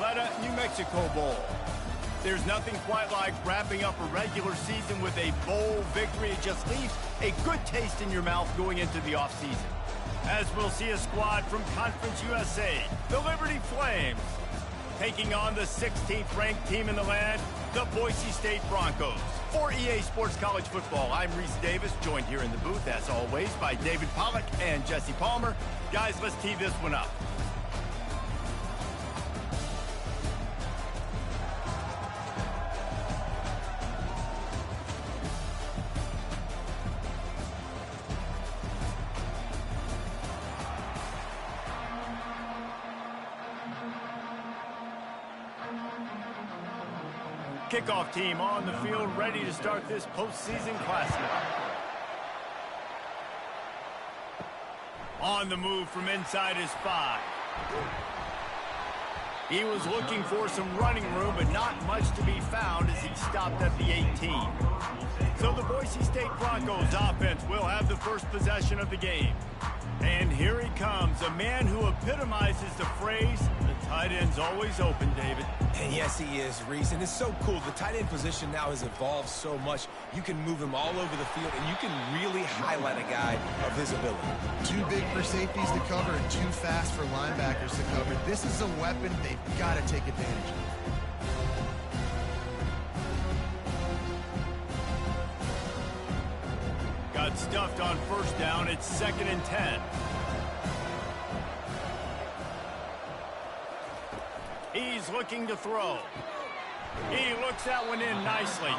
Isleta, New Mexico Bowl. There's nothing quite like wrapping up a regular season with a bowl victory. It just leaves a good taste in your mouth going into the offseason. As we'll see a squad from Conference USA, the Liberty Flames, taking on the 16th ranked team in the land, the Boise State Broncos. For EA Sports College Football, I'm Reese Davis, joined here in the booth, as always, by David Pollack and Jesse Palmer. Guys, let's tee this one up. Kickoff team on the field, ready to start this postseason classic. On the move from inside his 5. He was looking for some running room, but not much to be found as he stopped at the 18. So the Boise State Broncos offense will have the first possession of the game. And here he comes, a man who epitomizes the phrase, the tight end's always open, David. And yes, he is, Reese. And it's so cool. The tight end position now has evolved so much. You can move him all over the field, and you can really highlight a guy of his ability. Too big for safeties to cover and too fast for linebackers to cover. This is a weapon they've got to take advantage of. Got stuffed on first down. It's 2nd and 10. He's looking to throw. He looks that one in nicely.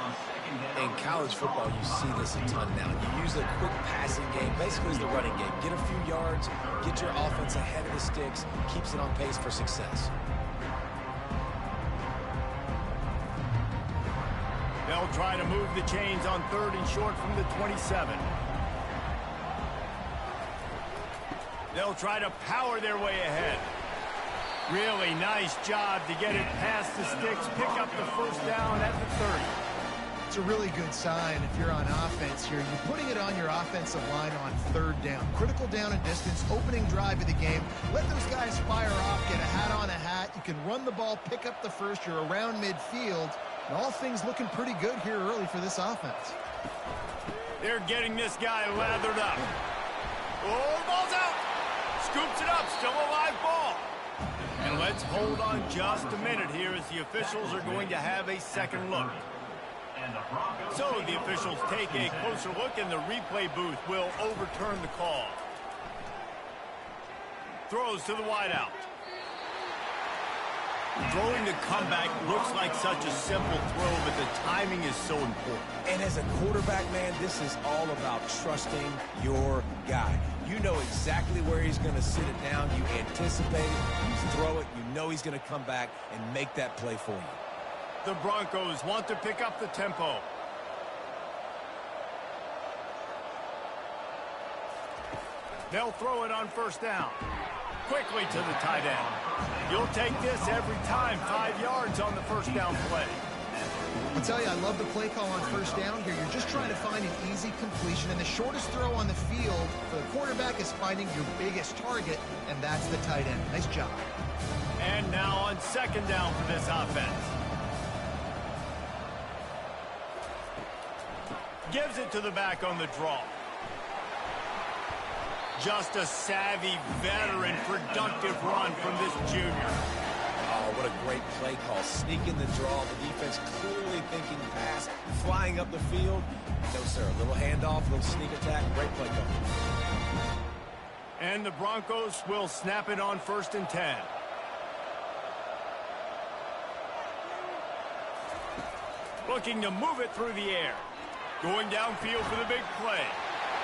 In college football, you see this a ton now. You use a quick passing game, basically as the running game. Get a few yards, get your offense ahead of the sticks, keeps it on pace for success. They'll try to move the chains on 3rd and short from the 27. They'll try to power their way ahead. Really nice job to get it past the sticks, pick up the first down at the 30. It's a really good sign if you're on offense here. You're putting it on your offensive line on 3rd down. Critical down and distance, opening drive of the game. Let those guys fire off, get a hat on a hat. You can run the ball, pick up the first. You're around midfield. And all things looking pretty good here early for this offense. They're getting this guy lathered up. Oh, the ball's out. Scoops it up, still a live ball. And let's hold on just a minute here as the officials are going to have a second look. So the officials take a closer look and the replay booth will overturn the call. Throws to the wideout. Throwing the comeback looks like such a simple throw, but the timing is so important. And as a quarterback, man, this is all about trusting your guy. You know exactly where he's going to sit it down. You anticipate it, you throw it, you know he's going to come back and make that play for you. The Broncos want to pick up the tempo. They'll throw it on first down. Quickly to the tight end. You'll take this every time. 5 yards on the first down play. I'll tell you, I love the play call on first down here. You're just trying to find an easy completion, and the shortest throw on the field for the quarterback is finding your biggest target, and that's the tight end. Nice job. And now on 2nd down for this offense. Gives it to the back on the draw. Just a savvy, veteran, productive run from this junior. Oh, what a great play call. Sneaking the draw. The defense clearly thinking pass, flying up the field. No, sir. A little handoff, a little sneak attack. Great play call. And the Broncos will snap it on 1st and 10. Looking to move it through the air. Going downfield for the big play.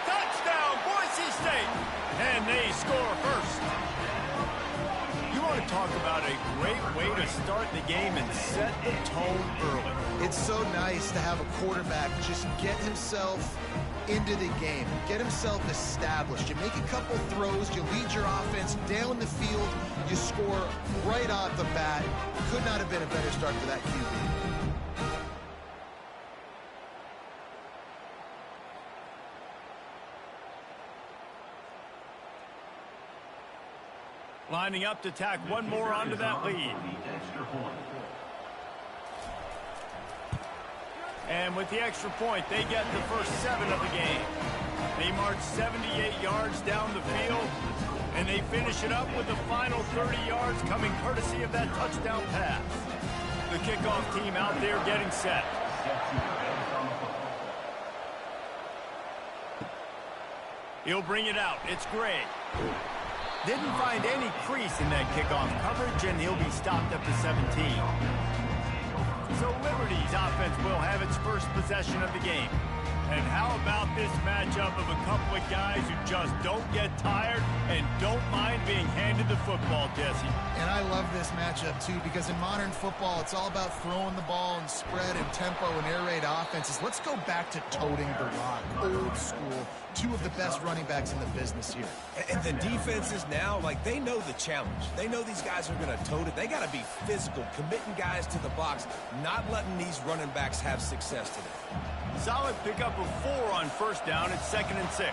Touchdown, Boise State! And they score first. You want to talk about a great way to start the game and set the tone early. It's so nice to have a quarterback just get himself into the game, get himself established. You make a couple throws, you lead your offense down the field, you score right off the bat. Could not have been a better start for that QB. Lining up to tack one more onto that lead. And with the extra point, they get the first 7 of the game. They march 78 yards down the field, and they finish it up with the final 30 yards coming courtesy of that touchdown pass. The kickoff team out there getting set. He'll bring it out. It's Gray. Didn't find any crease in that kickoff coverage, and he'll be stopped at the 17. So Liberty's offense will have its first possession of the game. And how about this matchup of a couple of guys who just don't get tired and don't mind being handed the football, Jesse? And I love this matchup, too, because in modern football, it's all about throwing the ball and spread and tempo and air raid offenses. Let's go back to toting the rock, old school. 2 of the best running backs in the business here. And the defenses now, like, they know the challenge. They know these guys are going to tote it. They got to be physical, committing guys to the box, not letting these running backs have success today. Solid pickup of 4 on first down. It's 2nd and 6.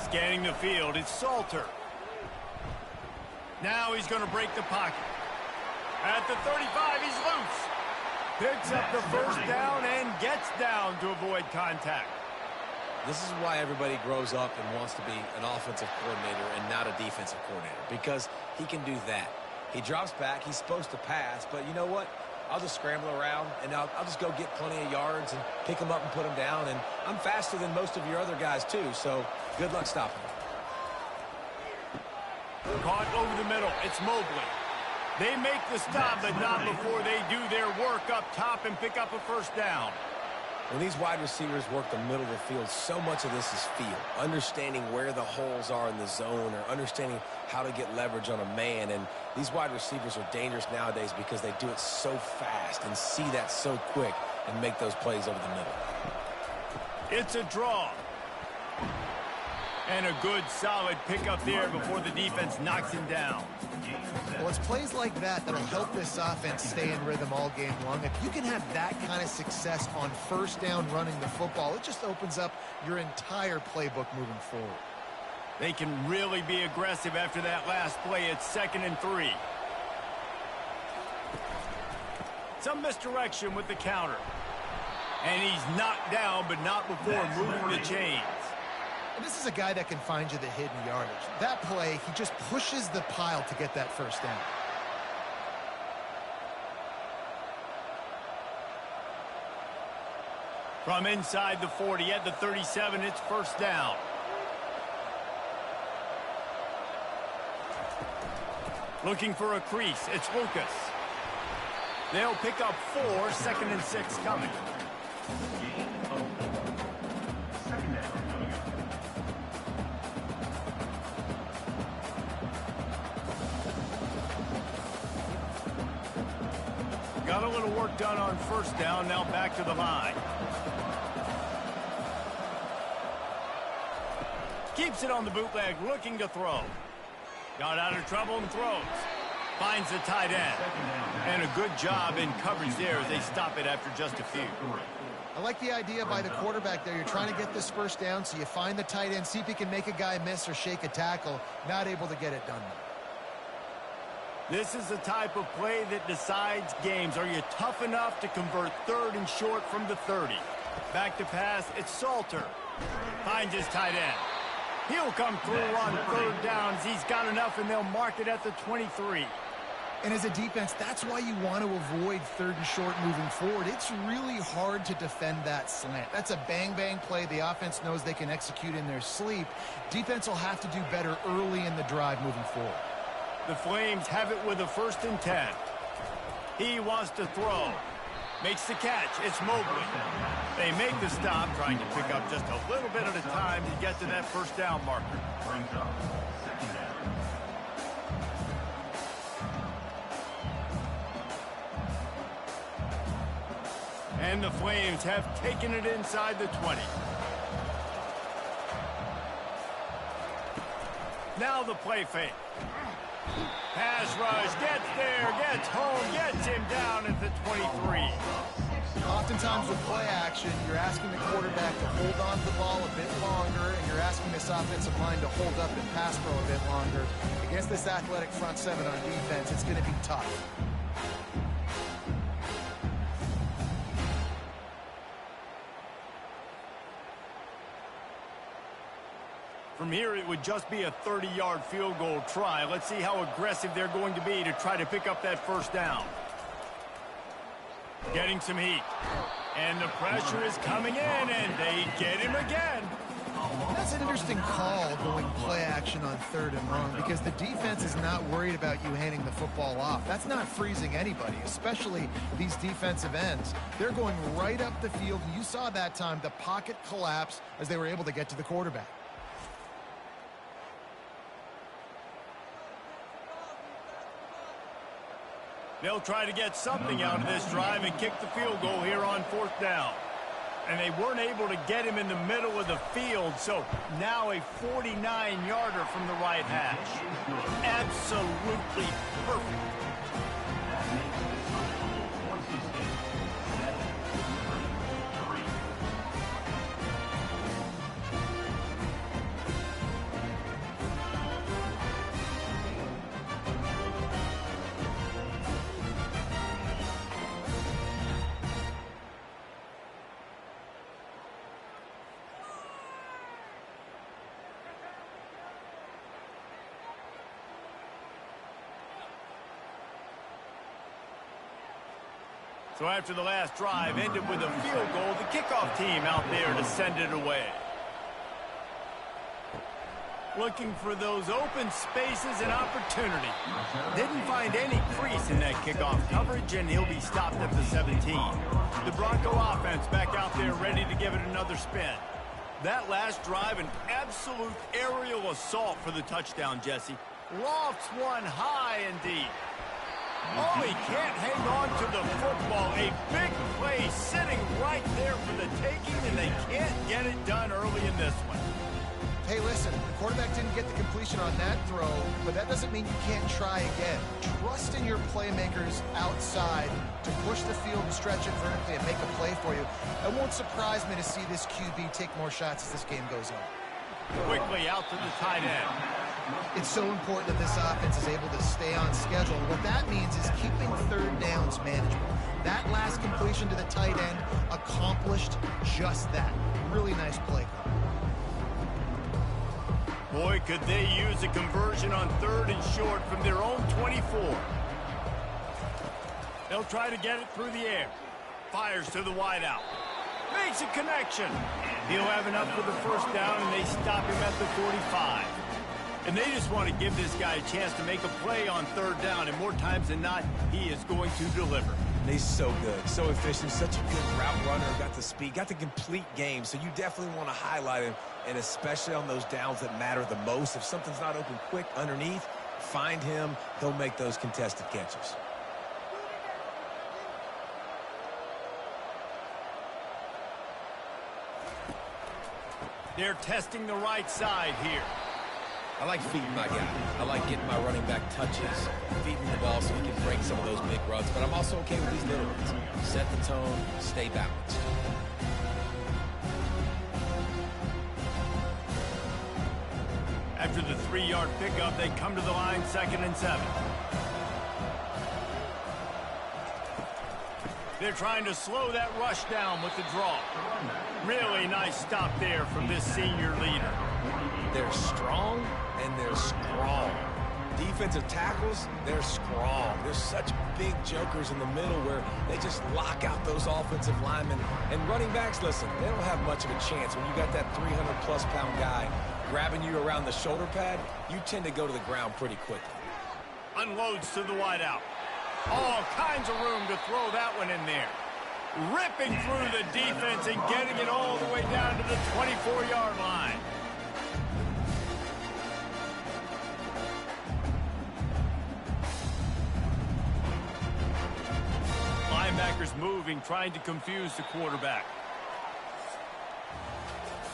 Scanning the field, it's Salter. Now he's going to break the pocket. At the 35, he's loose. Picks up the first down and gets down to avoid contact. This is why everybody grows up and wants to be an offensive coordinator and not a defensive coordinator, because he can do that. He drops back. He's supposed to pass, but you know what? I'll just scramble around, and I'll just go get plenty of yards and pick them up and put them down. And I'm faster than most of your other guys, too, so good luck stopping me. Caught over the middle. It's Mobley. They make the stop, but not before they do their work up top and pick up a first down. When these wide receivers work the middle of the field, so much of this is feel. Understanding where the holes are in the zone, or understanding how to get leverage on a man. And these wide receivers are dangerous nowadays because they do it so fast and see that so quick and make those plays over the middle. It's a draw. And a good, solid pickup there before the defense knocks him down. Well, it's plays like that that'll help this offense stay in rhythm all game long. If you can have that kind of success on first down running the football, it just opens up your entire playbook moving forward. They can really be aggressive after that last play. It's 2nd and 3. Some misdirection with the counter. And he's knocked down, but not before moving the chains. And this is a guy that can find you the hidden yardage. That play, he just pushes the pile to get that first down. From inside the 40 at the 37, it's first down. Looking for a crease, it's Lucas. They'll pick up 4, 2nd and 6 coming. Got a little work done on first down, now back to the line. Keeps it on the bootleg, looking to throw. Got out of trouble and throws. Finds the tight end. And a good job in coverage there as they stop it after just a few. I like the idea by the quarterback there. You're trying to get this first down, so you find the tight end, see if he can make a guy miss or shake a tackle. Not able to get it done. This is the type of play that decides games. Are you tough enough to convert 3rd and short from the 30? Back to pass, it's Salter. Finds his tight end. He'll come through on 3rd downs. He's got enough, and they'll mark it at the 23. And as a defense, that's why you want to avoid 3rd and short moving forward. It's really hard to defend that slant. That's a bang-bang play. The offense knows they can execute in their sleep. Defense will have to do better early in the drive moving forward. The Flames have it with a 1st and 10. He wants to throw. Makes the catch. It's Mobley. They make the stop, trying to pick up just a little bit at a time to get to that first down marker. And the Flames have taken it inside the 20. Now the play fake. Pass rush, gets there, gets home, gets him down at the 23. Oftentimes with play action, you're asking the quarterback to hold on to the ball a bit longer, and you're asking this offensive line to hold up and pass pro a bit longer. Against this athletic front seven on defense, it's going to be tough. From here, it would just be a 30-yard field goal try. Let's see how aggressive they're going to be to try to pick up that first down. Getting some heat. And the pressure is coming in, and they get him again. That's an interesting call, going play action on 3rd and long, because the defense is not worried about you handing the football off. That's not freezing anybody, especially these defensive ends. They're going right up the field. You saw that time the pocket collapse as they were able to get to the quarterback. They'll try to get something out of this drive and kick the field goal here on 4th down. And they weren't able to get him in the middle of the field, so now a 49-yarder from the right hash. Absolutely perfect. So after the last drive ended with a field goal, the kickoff team out there to send it away. Looking for those open spaces and opportunity. Didn't find any crease in that kickoff coverage, and he'll be stopped at the 17. The Bronco offense back out there ready to give it another spin. That last drive, an absolute aerial assault for the touchdown, Jesse. Lofts one high and deep. Oh, he can't hang on to the football. A big play sitting right there for the taking, and they can't get it done early in this one. Hey, listen, the quarterback didn't get the completion on that throw, but that doesn't mean you can't try again. Trust in your playmakers outside to push the field and stretch it vertically and make a play for you. It won't surprise me to see this QB take more shots as this game goes on. Quickly out to the tight end. It's so important that this offense is able to stay on schedule. What that means is keeping 3rd downs manageable. That last completion to the tight end accomplished just that. Really nice play call. Boy, could they use a conversion on 3rd and short from their own 24. They'll try to get it through the air. Fires to the wideout. Makes a connection. He'll have enough for the first down, and they stop him at the 45. And they just want to give this guy a chance to make a play on 3rd down, and more times than not, he is going to deliver. He's so good, so efficient, such a good route runner, got the speed, got the complete game, so you definitely want to highlight him, and especially on those downs that matter the most. If something's not open quick underneath, find him, he'll make those contested catches. They're testing the right side here. I like feeding my guy. I like getting my running back touches, feeding the ball so he can break some of those big runs. But I'm also okay with these little ones. Set the tone, stay balanced. After the 3-yard pickup, they come to the line 2nd and 7. They're trying to slow that rush down with the draw. Really nice stop there from this senior leader. They're strong and they're strong. Defensive tackles, they're strong. There's such big jokers in the middle where they just lock out those offensive linemen. And running backs, listen, they don't have much of a chance. When you got that 300-plus pound guy grabbing you around the shoulder pad, you tend to go to the ground pretty quickly. Unloads to the wideout. All kinds of room to throw that one in there. Ripping through the defense and getting it all the way down to the 24-yard line. Linebackers moving, trying to confuse the quarterback.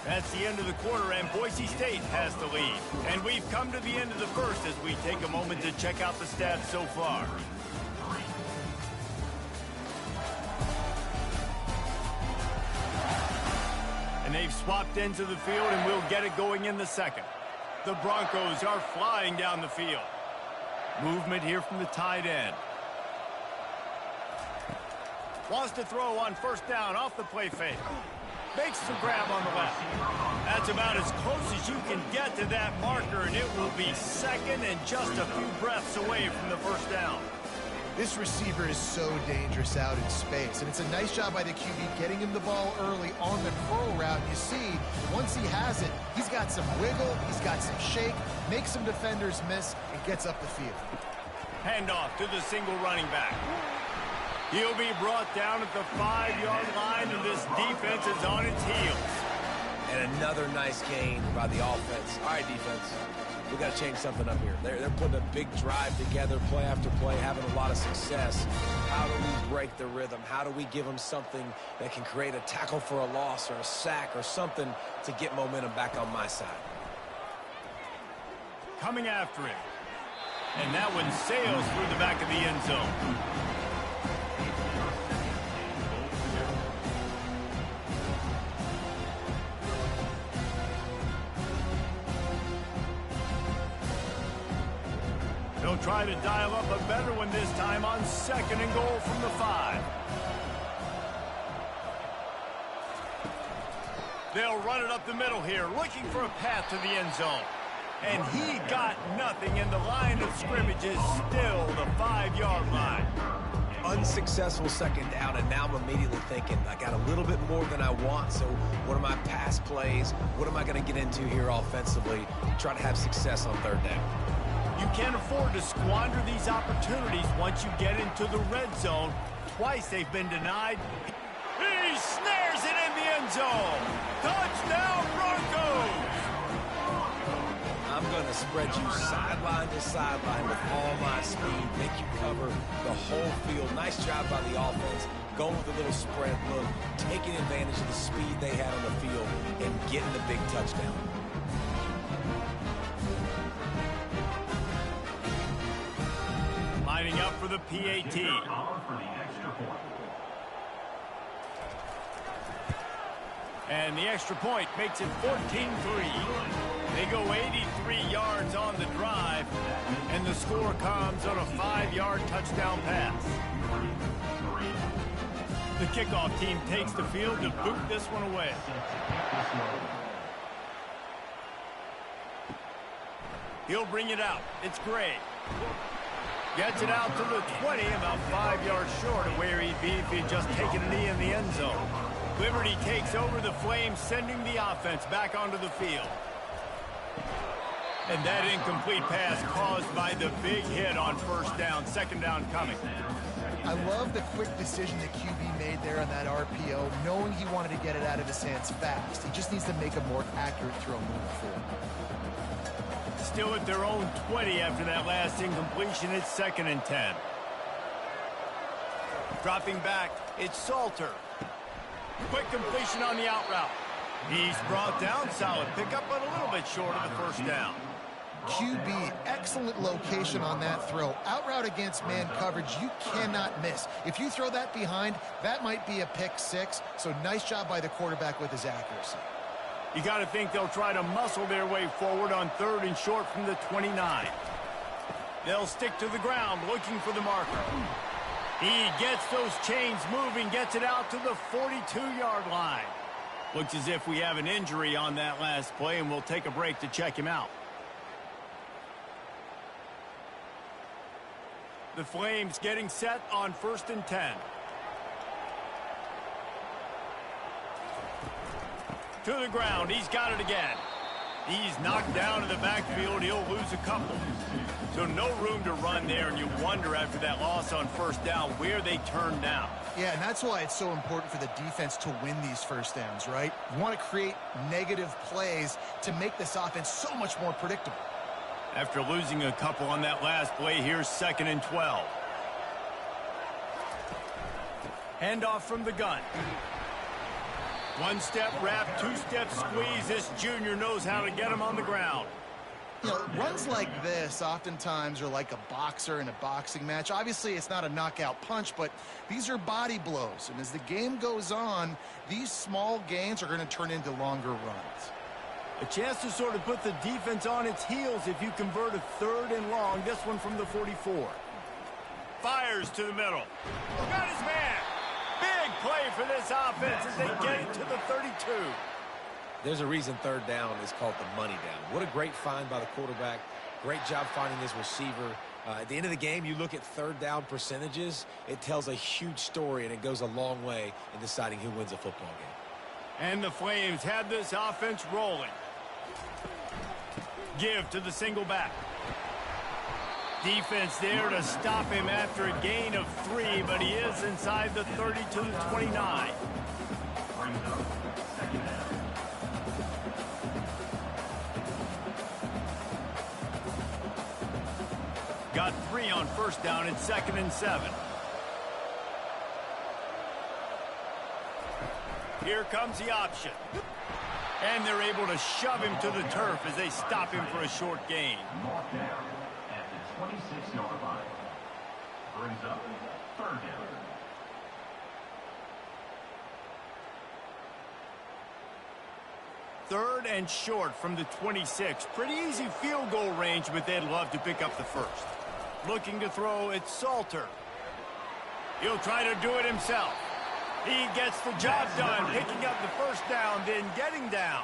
That's the end of the quarter, and Boise State has the lead. And we've come to the end of the first as we take a moment to check out the stats so far. They've swapped into the field, and we'll get it going in the second. The Broncos are flying down the field. Movement here from the tight end. Wants to throw on first down off the play fake. Makes the grab on the left. That's about as close as you can get to that marker, and it will be second and just a few breaths away from the first down. This receiver is so dangerous out in space, and it's a nice job by the QB getting him the ball early on the curl route. You see, once he has it, he's got some wiggle, he's got some shake, makes some defenders miss, and gets up the field. Handoff to the single running back. He'll be brought down at the 5-yard line, and this defense is on its heels. And another nice gain by the offense. All right, defense. We got to change something up here. They're putting a big drive together, play after play, having a lot of success. How do we break the rhythm? How do we give them something that can create a tackle for a loss or a sack or something to get momentum back on my side? Coming after it. And that one sails through the back of the end zone. They'll try to dial up a better one this time on second and goal from the 5. They'll run it up the middle here, looking for a path to the end zone. And he got nothing, and the line of scrimmage is still the 5-yard line. Unsuccessful second down, and now I'm immediately thinking, I got a little bit more than I want, so what are my pass plays? What am I going to get into here offensively to try to have success on third down? You can't afford to squander these opportunities once you get into the red zone. Twice they've been denied. He snares it in the end zone. Touchdown, Broncos! I'm going to spread you sideline to sideline with all my speed, make you cover the whole field. Nice job by the offense, going with a little spread look, taking advantage of the speed they had on the field, and getting the big touchdown. Lining up for the PAT. And the extra point makes it 14-3. They go 83 yards on the drive, and the score comes on a 5-yard touchdown pass. The kickoff team takes the field to boot this one away. He'll bring it out. It's Gray. Gets it out to the 20, about 5 yards short of where he'd be if he'd just taken a knee in the end zone. Liberty takes over the Flames, sending the offense back onto the field. And that incomplete pass caused by the big hit on first down, second down coming. I love the quick decision the QB made there on that RPO, knowing he wanted to get it out of his hands fast. He just needs to make a more accurate throw moving forward. Still at their own 20 after that last incompletion. It's 2nd and 10. Dropping back, it's Salter. Quick completion on the out route. He's brought down, solid pickup, but a little bit short of the first down. QB, excellent location on that throw. Out route against man coverage, you cannot miss. If you throw that behind, that might be a pick 6. So nice job by the quarterback with his accuracy. You got to think they'll try to muscle their way forward on 3rd and short from the 29. They'll stick to the ground looking for the marker. He gets those chains moving, gets it out to the 42-yard line. Looks as if we have an injury on that last play, and we'll take a break to check him out. The Flames getting set on 1st and 10. To the ground, he's got it again. He's knocked down in the backfield. He'll lose a couple. So no room to run there, and you wonder after that loss on first down where they turn down. Yeah, and that's why it's so important for the defense to win these first downs, right? You want to create negative plays to make this offense so much more predictable. After losing a couple on that last play, here's 2nd and 12. Handoff from the gun. One-step wrap, two-step squeeze. This junior knows how to get him on the ground. You know, runs like this oftentimes are like a boxer in a boxing match. Obviously, it's not a knockout punch, but these are body blows. And as the game goes on, these small gains are going to turn into longer runs. A chance to sort of put the defense on its heels if you convert a 3rd and long. This one from the 44. Fires to the middle. Got his man. Big play for this offense as they get it to the 32. There's a reason 3rd down is called the money down. What a great find by the quarterback. Great job finding his receiver. At the end of the game, you look at 3rd down percentages. It tells a huge story, and it goes a long way in deciding who wins a football game. And the Flames have this offense rolling. Give to the single back. Defense there to stop him after a gain of 3, but he is inside the 30 to the 29. Got 3 on 1st down and 2nd and 7. Here comes the option. And they're able to shove him to the turf as they stop him for a short gain. Mark down at the 26-yard line. Brings up 3rd down. 3rd and short from the 26. Pretty easy field goal range, but they'd love to pick up the 1st. Looking to throw, it's Salter. He'll try to do it himself. He gets the job done, picking up the 1st down, then getting down.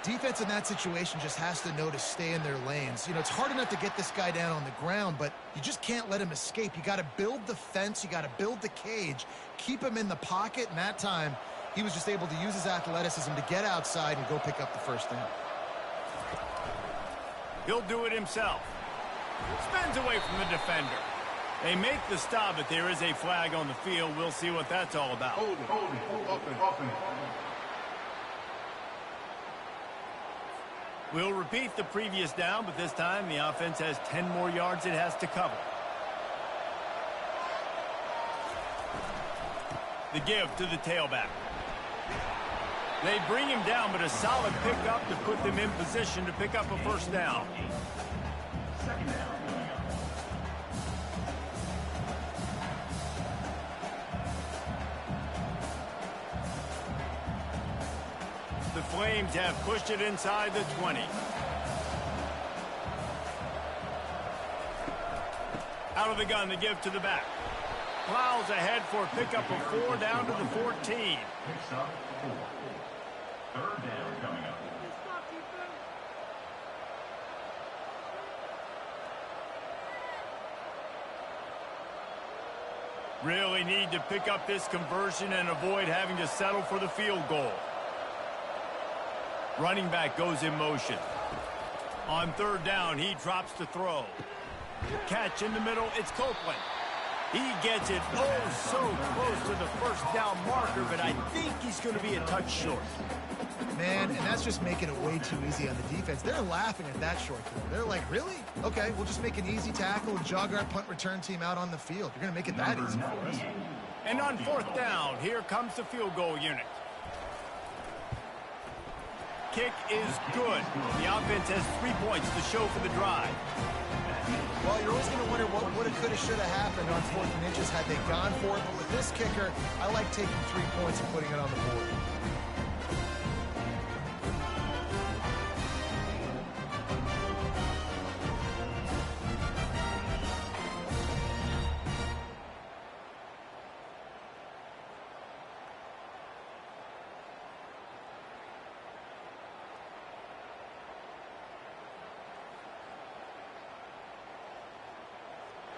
Defense in that situation just has to know to stay in their lanes. You know, it's hard enough to get this guy down on the ground, but you just can't let him escape. You got to build the fence. You got to build the cage, keep him in the pocket, and that time he was just able to use his athleticism to get outside and go pick up the 1st down. He'll do it himself. Spins away from the defender. They make the stop, but there is a flag on the field. We'll see what that's all about. We'll repeat the previous down, but this time the offense has 10 more yards it has to cover. The give to the tailback. They bring him down, but a solid pickup to put them in position to pick up a 1st down. 2nd down. The Flames have pushed it inside the 20. Out of the gun, the give to the back. Plows ahead for a pickup of 4 down to the 14. Picks up 4. 3rd down coming up. Really need to pick up this conversion and avoid having to settle for the field goal. Running back goes in motion. On 3rd down, he drops to throw. Catch in the middle, it's Copeland. He gets it so close to the 1st down marker, but I think he's going to be a touch short. Man, and that's just making it way too easy on the defense. They're laughing at that short throw. They're like, really? Okay, we'll just make an easy tackle and jog our punt return team out on the field. You're going to make it that easy for us. And on 4th down, here comes the field goal unit. Kick is good. The offense has 3 points to show for the drive. Well, you're always going to wonder what woulda, coulda, shoulda happened on 4th and inches had they gone for it. But with this kicker, I like taking 3 points and putting it on the board.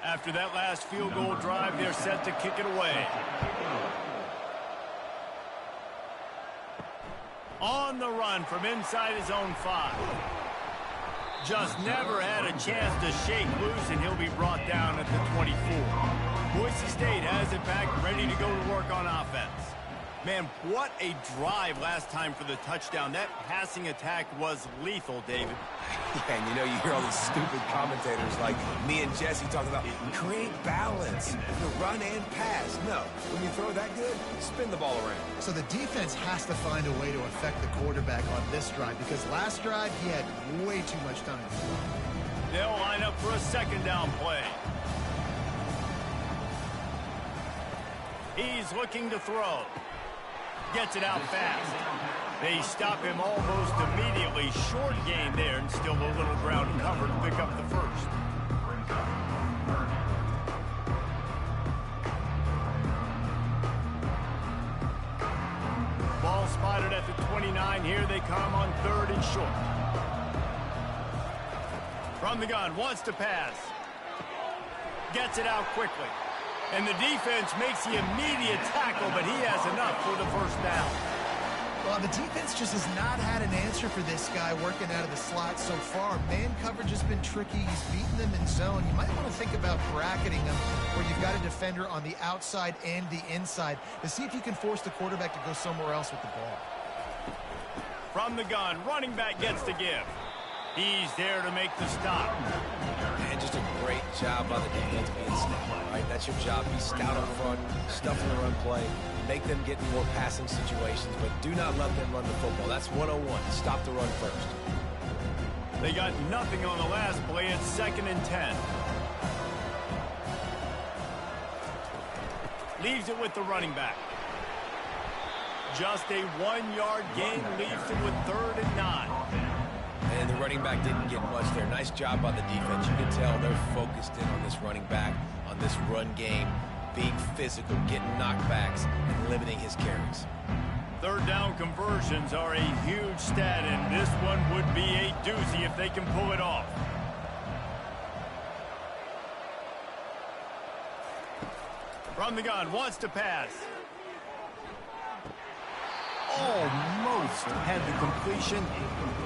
After that last field goal drive, they're set to kick it away. On the run from inside his own 5. Just never had a chance to shake loose, and he'll be brought down at the 24. Boise State has it back, ready to go to work on offense. Man, what a drive last time for the touchdown. That passing attack was lethal, David. Yeah, and you know, you hear all these stupid commentators like me and Jesse talking about create balance, run and pass. No, when you throw that good, spin the ball around. So the defense has to find a way to affect the quarterback on this drive because last drive he had way too much time. They'll line up for a second down play. He's looking to throw. Gets it out fast. They stop him almost immediately. Short gain there and still a little ground covered to pick up the first. Ball spotted at the 29. Here they come on 3rd and short. From the gun, wants to pass. Gets it out quickly. And the defense makes the immediate tackle, but he has enough for the first down. Well, the defense just has not had an answer for this guy working out of the slot so far. Man coverage has been tricky. He's beaten them in zone. You might want to think about bracketing them where you've got a defender on the outside and the inside to see if you can force the quarterback to go somewhere else with the ball. From the gun, running back gets to give. He's there to make the stop. And just a great job by the defense being stout, right? That's your job. Be stout up front, stuff in the run play, make them get in more passing situations, but do not let them run the football. That's 101. Stop the run first. They got nothing on the last play. It's 2nd and 10. Leaves it with the running back. Just a 1-yard gain leaves him with 3rd and 9. And the running back didn't get much there. Nice job by the defense. You can tell they're focused in on this running back, on this run game, being physical, getting knockbacks, and limiting his carries. 3rd down conversions are a huge stat, and this one would be a doozy if they can pull it off. From the gun, wants to pass. Almost had the completion,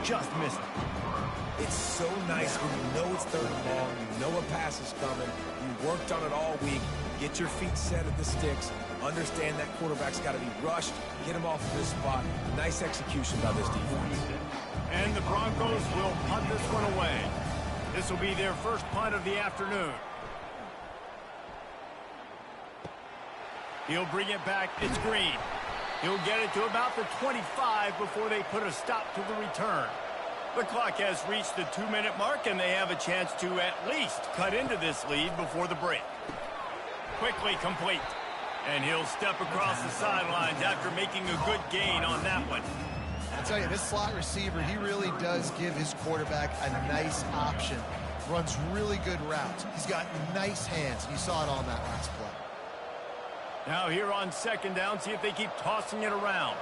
just missed it. It's so nice when you know it's 3rd and long, you know a pass is coming, you worked on it all week, get your feet set at the sticks, understand that quarterback's got to be rushed, get him off of this spot. Nice execution by this defense. And the Broncos will punt this one away. This will be their first punt of the afternoon. He'll bring it back. It's Green. He'll get it to about the 25 before they put a stop to the return. The clock has reached the 2-minute mark, and they have a chance to at least cut into this lead before the break. Quickly complete. And he'll step across the sidelines after making a good gain on that one. I'll tell you, this slot receiver, he really does give his quarterback a nice option. Runs really good routes. He's got nice hands. You saw it on that last play. Now here on 2nd down, see if they keep tossing it around.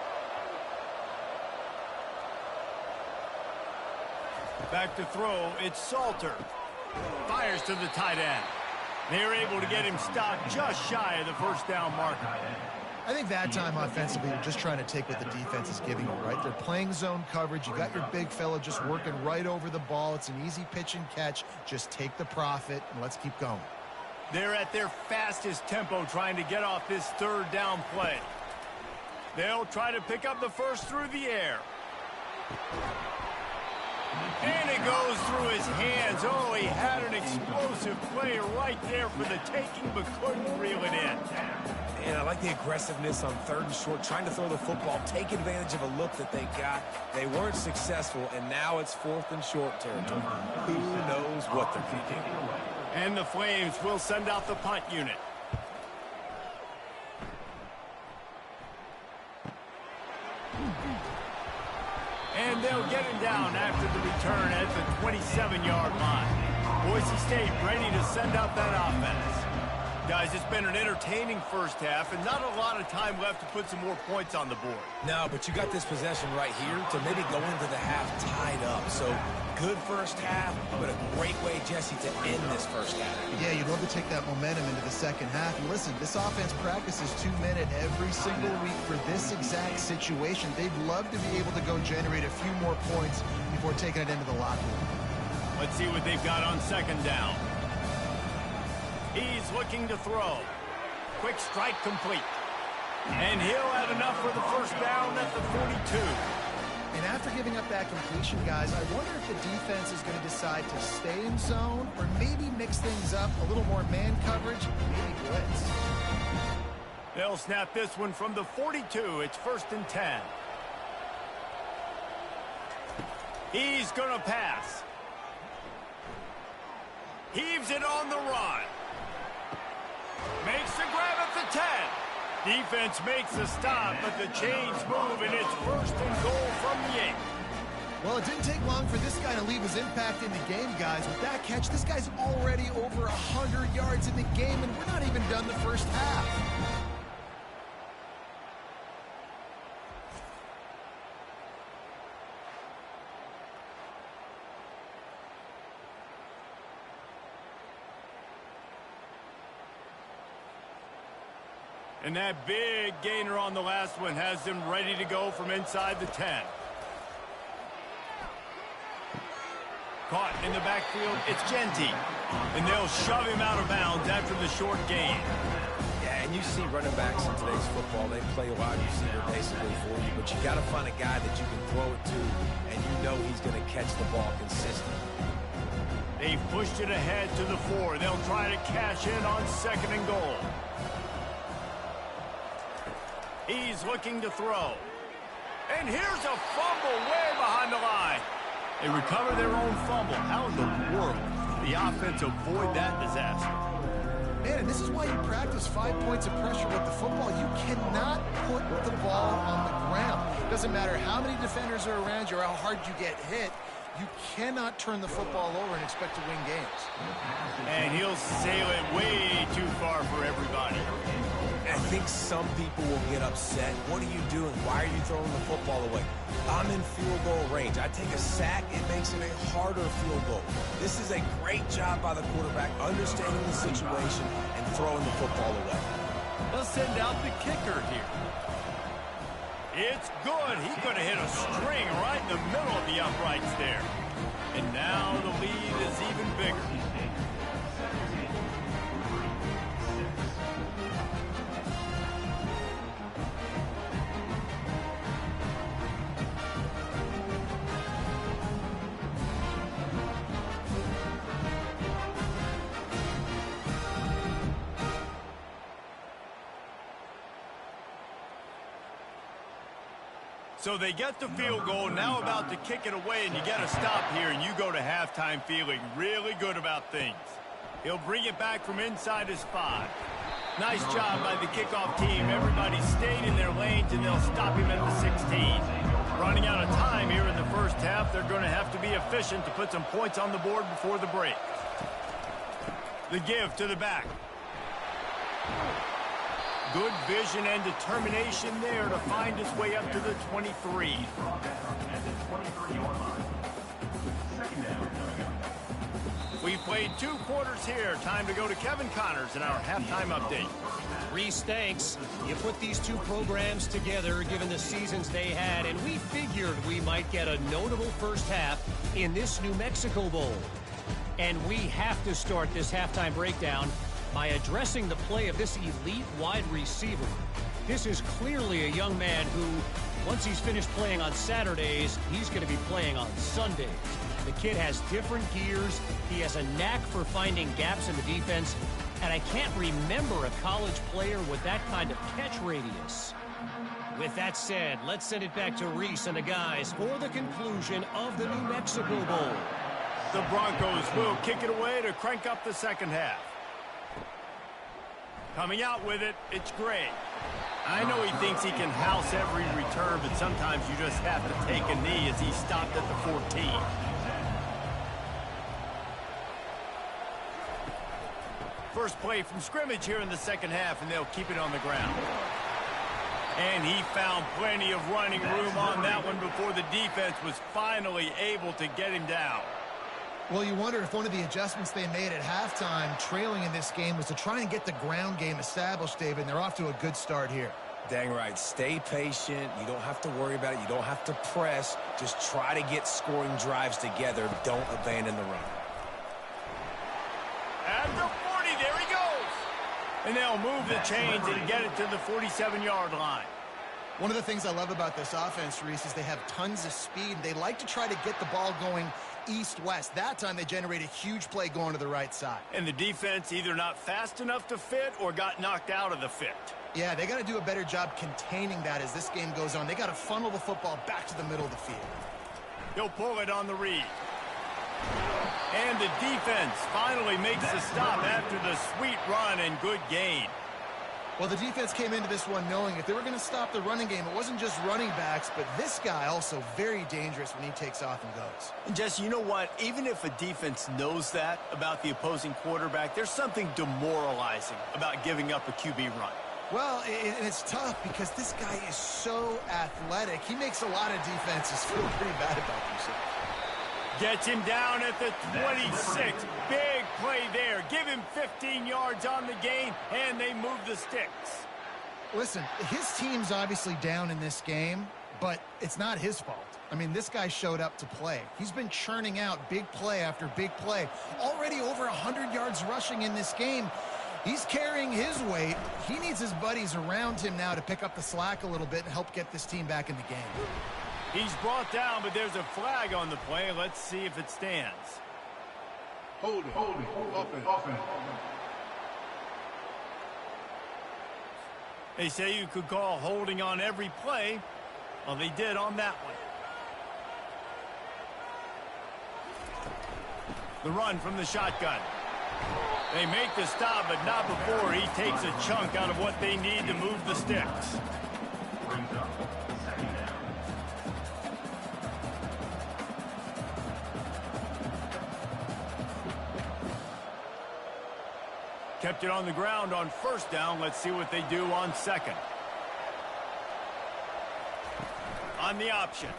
Back to throw, it's Salter. Fires to the tight end. They're able to get him stopped just shy of the first down marker. I think that time offensively, they're just trying to take what the defense is giving them, right? They're playing zone coverage. You got your big fella just working right over the ball. It's an easy pitch and catch. Just take the profit, and let's keep going. They're at their fastest tempo trying to get off this 3rd down play. They'll try to pick up the first through the air. And it goes through his hands. Oh, he had an explosive play right there for the taking, but couldn't reel it in. And I like the aggressiveness on 3rd and short, trying to throw the football, take advantage of a look that they got. They weren't successful, and now it's 4th and short territory. Who knows what they're going to do? And the Flames will send out the punt unit. And they'll get him down after the return at the 27-yard line. Boise State ready to send out that offense. Guys, it's been an entertaining first half and not a lot of time left to put some more points on the board. No, but you got this possession right here to maybe go into the half tied up. So good first half, but a great way, Jesse, to end this first half. Yeah, you'd love to take that momentum into the second half. And listen, this offense practices 2-minute every single week for this exact situation. They'd love to be able to go generate a few more points before taking it into the locker room. Let's see what they've got on 2nd down. He's looking to throw. Quick strike complete. And he'll have enough for the first down at the 42. And after giving up that completion, guys, I wonder if the defense is going to decide to stay in zone or maybe mix things up, a little more man coverage, maybe blitz. They'll snap this one from the 42. It's 1st and 10. He's going to pass. Heaves it on the run. Makes the grab at the 10. Defense makes a stop, but the chains move, and it's 1st and goal from the 8. Well, it didn't take long for this guy to leave his impact in the game, guys. With that catch, this guy's already over 100 yards in the game, and we're not even done the first half. And that big gainer on the last one has them ready to go from inside the 10. Caught in the backfield, it's Genty. And they'll shove him out of bounds after the short gain. Yeah, and you see running backs in today's football, they play a wide receiver basically for you, but you got to find a guy that you can throw it to, and you know he's going to catch the ball consistently. They've pushed it ahead to the 4. They'll try to cash in on 2nd and goal. He's looking to throw. And here's a fumble way behind the line. They recover their own fumble. How in the world did the offense avoid that disaster? Man, and this is why you practice 5 points of pressure with the football. You cannot put the ball on the ground. Doesn't matter how many defenders are around you or how hard you get hit. You cannot turn the football over and expect to win games. And he'll sail it way too far for everybody. I think some people will get upset. What are you doing? Why are you throwing the football away? I'm in field goal range. I take a sack, it makes it a harder field goal. This is a great job by the quarterback, understanding the situation and throwing the football away. They'll send out the kicker here. It's good. He's going to hit a string right in the middle of the uprights there. And now the lead is even bigger. So they get the field goal, now about to kick it away, and you got to stop here, and you go to halftime feeling really good about things. He'll bring it back from inside his 5. Nice job by the kickoff team. Everybody stayed in their lanes, and they'll stop him at the 16. Running out of time here in the first half, they're going to have to be efficient to put some points on the board before the break. The give to the back. Good vision and determination there to find his way up to the 23. We played 2 quarters here. Time to go to Kevin Connors in our halftime update. Reese, thanks. You put these 2 programs together given the seasons they had, and we figured we might get a notable first half in this New Mexico Bowl. And we have to start this halftime breakdown by addressing the play of this elite wide receiver. This is clearly a young man who, once he's finished playing on Saturdays, he's going to be playing on Sundays. The kid has different gears. He has a knack for finding gaps in the defense. And I can't remember a college player with that kind of catch radius. With that said, let's send it back to Reese and the guys for the conclusion of the New Mexico Bowl. The Broncos will kick it away to crank up the second half. Coming out with it, it's Gray. I know he thinks he can house every return, but sometimes you just have to take a knee as he stopped at the 14. First play from scrimmage here in the second half, and they'll keep it on the ground. And he found plenty of running room on that one before the defense was finally able to get him down. Well, you wonder if one of the adjustments they made at halftime, trailing in this game, was to try and get the ground game established, David, and they're off to a good start here. Dang right. Stay patient. You don't have to worry about it. You don't have to press. Just try to get scoring drives together. Don't abandon the run. At the 40, there he goes. And they'll move the chains and get it to the 47-yard line. One of the things I love about this offense, Reese, is they have tons of speed. They like to try to get the ball going east-west. That time they generate a huge play going to the right side. And the defense either not fast enough to fit or got knocked out of the fit. Yeah, they got to do a better job containing that as this game goes on. They got to funnel the football back to the middle of the field. He'll pull it on the read. And the defense finally makes a stop after the sweet run and good gain. Well, the defense came into this one knowing if they were going to stop the running game, it wasn't just running backs, but this guy also very dangerous when he takes off and goes. And Jesse, you know what? Even if a defense knows that about the opposing quarterback, there's something demoralizing about giving up a QB run. Well, and it's tough because this guy is so athletic. He makes a lot of defenses feel pretty bad about themselves. Gets him down at the 26. Big play there. Give him 15 yards on the gain, and they move the sticks. Listen, his team's obviously down in this game, but it's not his fault. I mean, this guy showed up to play. He's been churning out big play after big play. Already over 100 yards rushing in this game. He's carrying his weight. He needs his buddies around him now to pick up the slack a little bit and help get this team back in the game. He's brought down, but there's a flag on the play. Let's see if it stands. Hold it. Offense. They say you could call holding on every play. Well, they did on that one. The run from the shotgun. They make the stop, but not before he takes a chunk out of what they need to move the sticks. Brings up second down. Kept it on the ground on first down. Let's see what they do on second. On the option.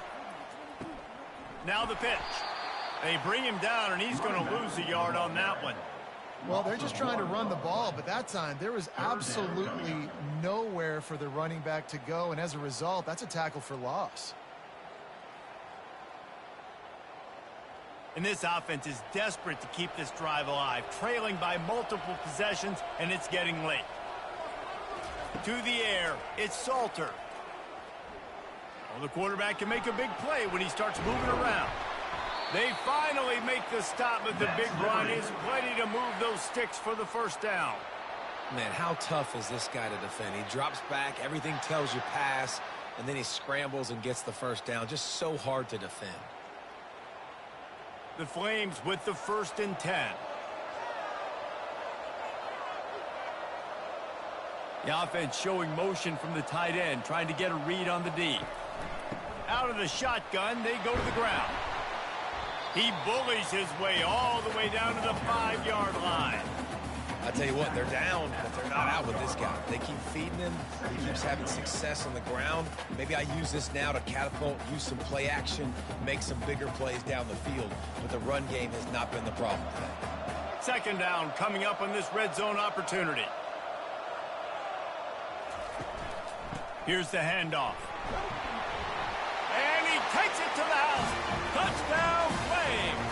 Now the pitch. They bring him down, and he's going to lose a yard on that one. Well, they're just trying to run the ball, but that time there was absolutely nowhere for the running back to go, and as a result, that's a tackle for loss. And this offense is desperate to keep this drive alive, trailing by multiple possessions, and it's getting late. To the air, it's Salter. Well, the quarterback can make a big play when he starts moving around. They finally make the stop, but the big run is plenty to move those sticks for the first down. Man, how tough is this guy to defend? He drops back, everything tells you pass, and then he scrambles and gets the first down. Just so hard to defend. The Flames with the 1st and 10. The offense showing motion from the tight end, trying to get a read on the D. Out of the shotgun, they go to the ground. He bullies his way all the way down to the 5-yard line. I tell you what, they're down, but they're not out with this guy. They keep feeding him. He keeps having success on the ground. Maybe I use this now to catapult, use some play action, make some bigger plays down the field. But the run game has not been the problem today. Second down coming up on this red zone opportunity. Here's the handoff. And he takes it to the house. Touchdown, Flames.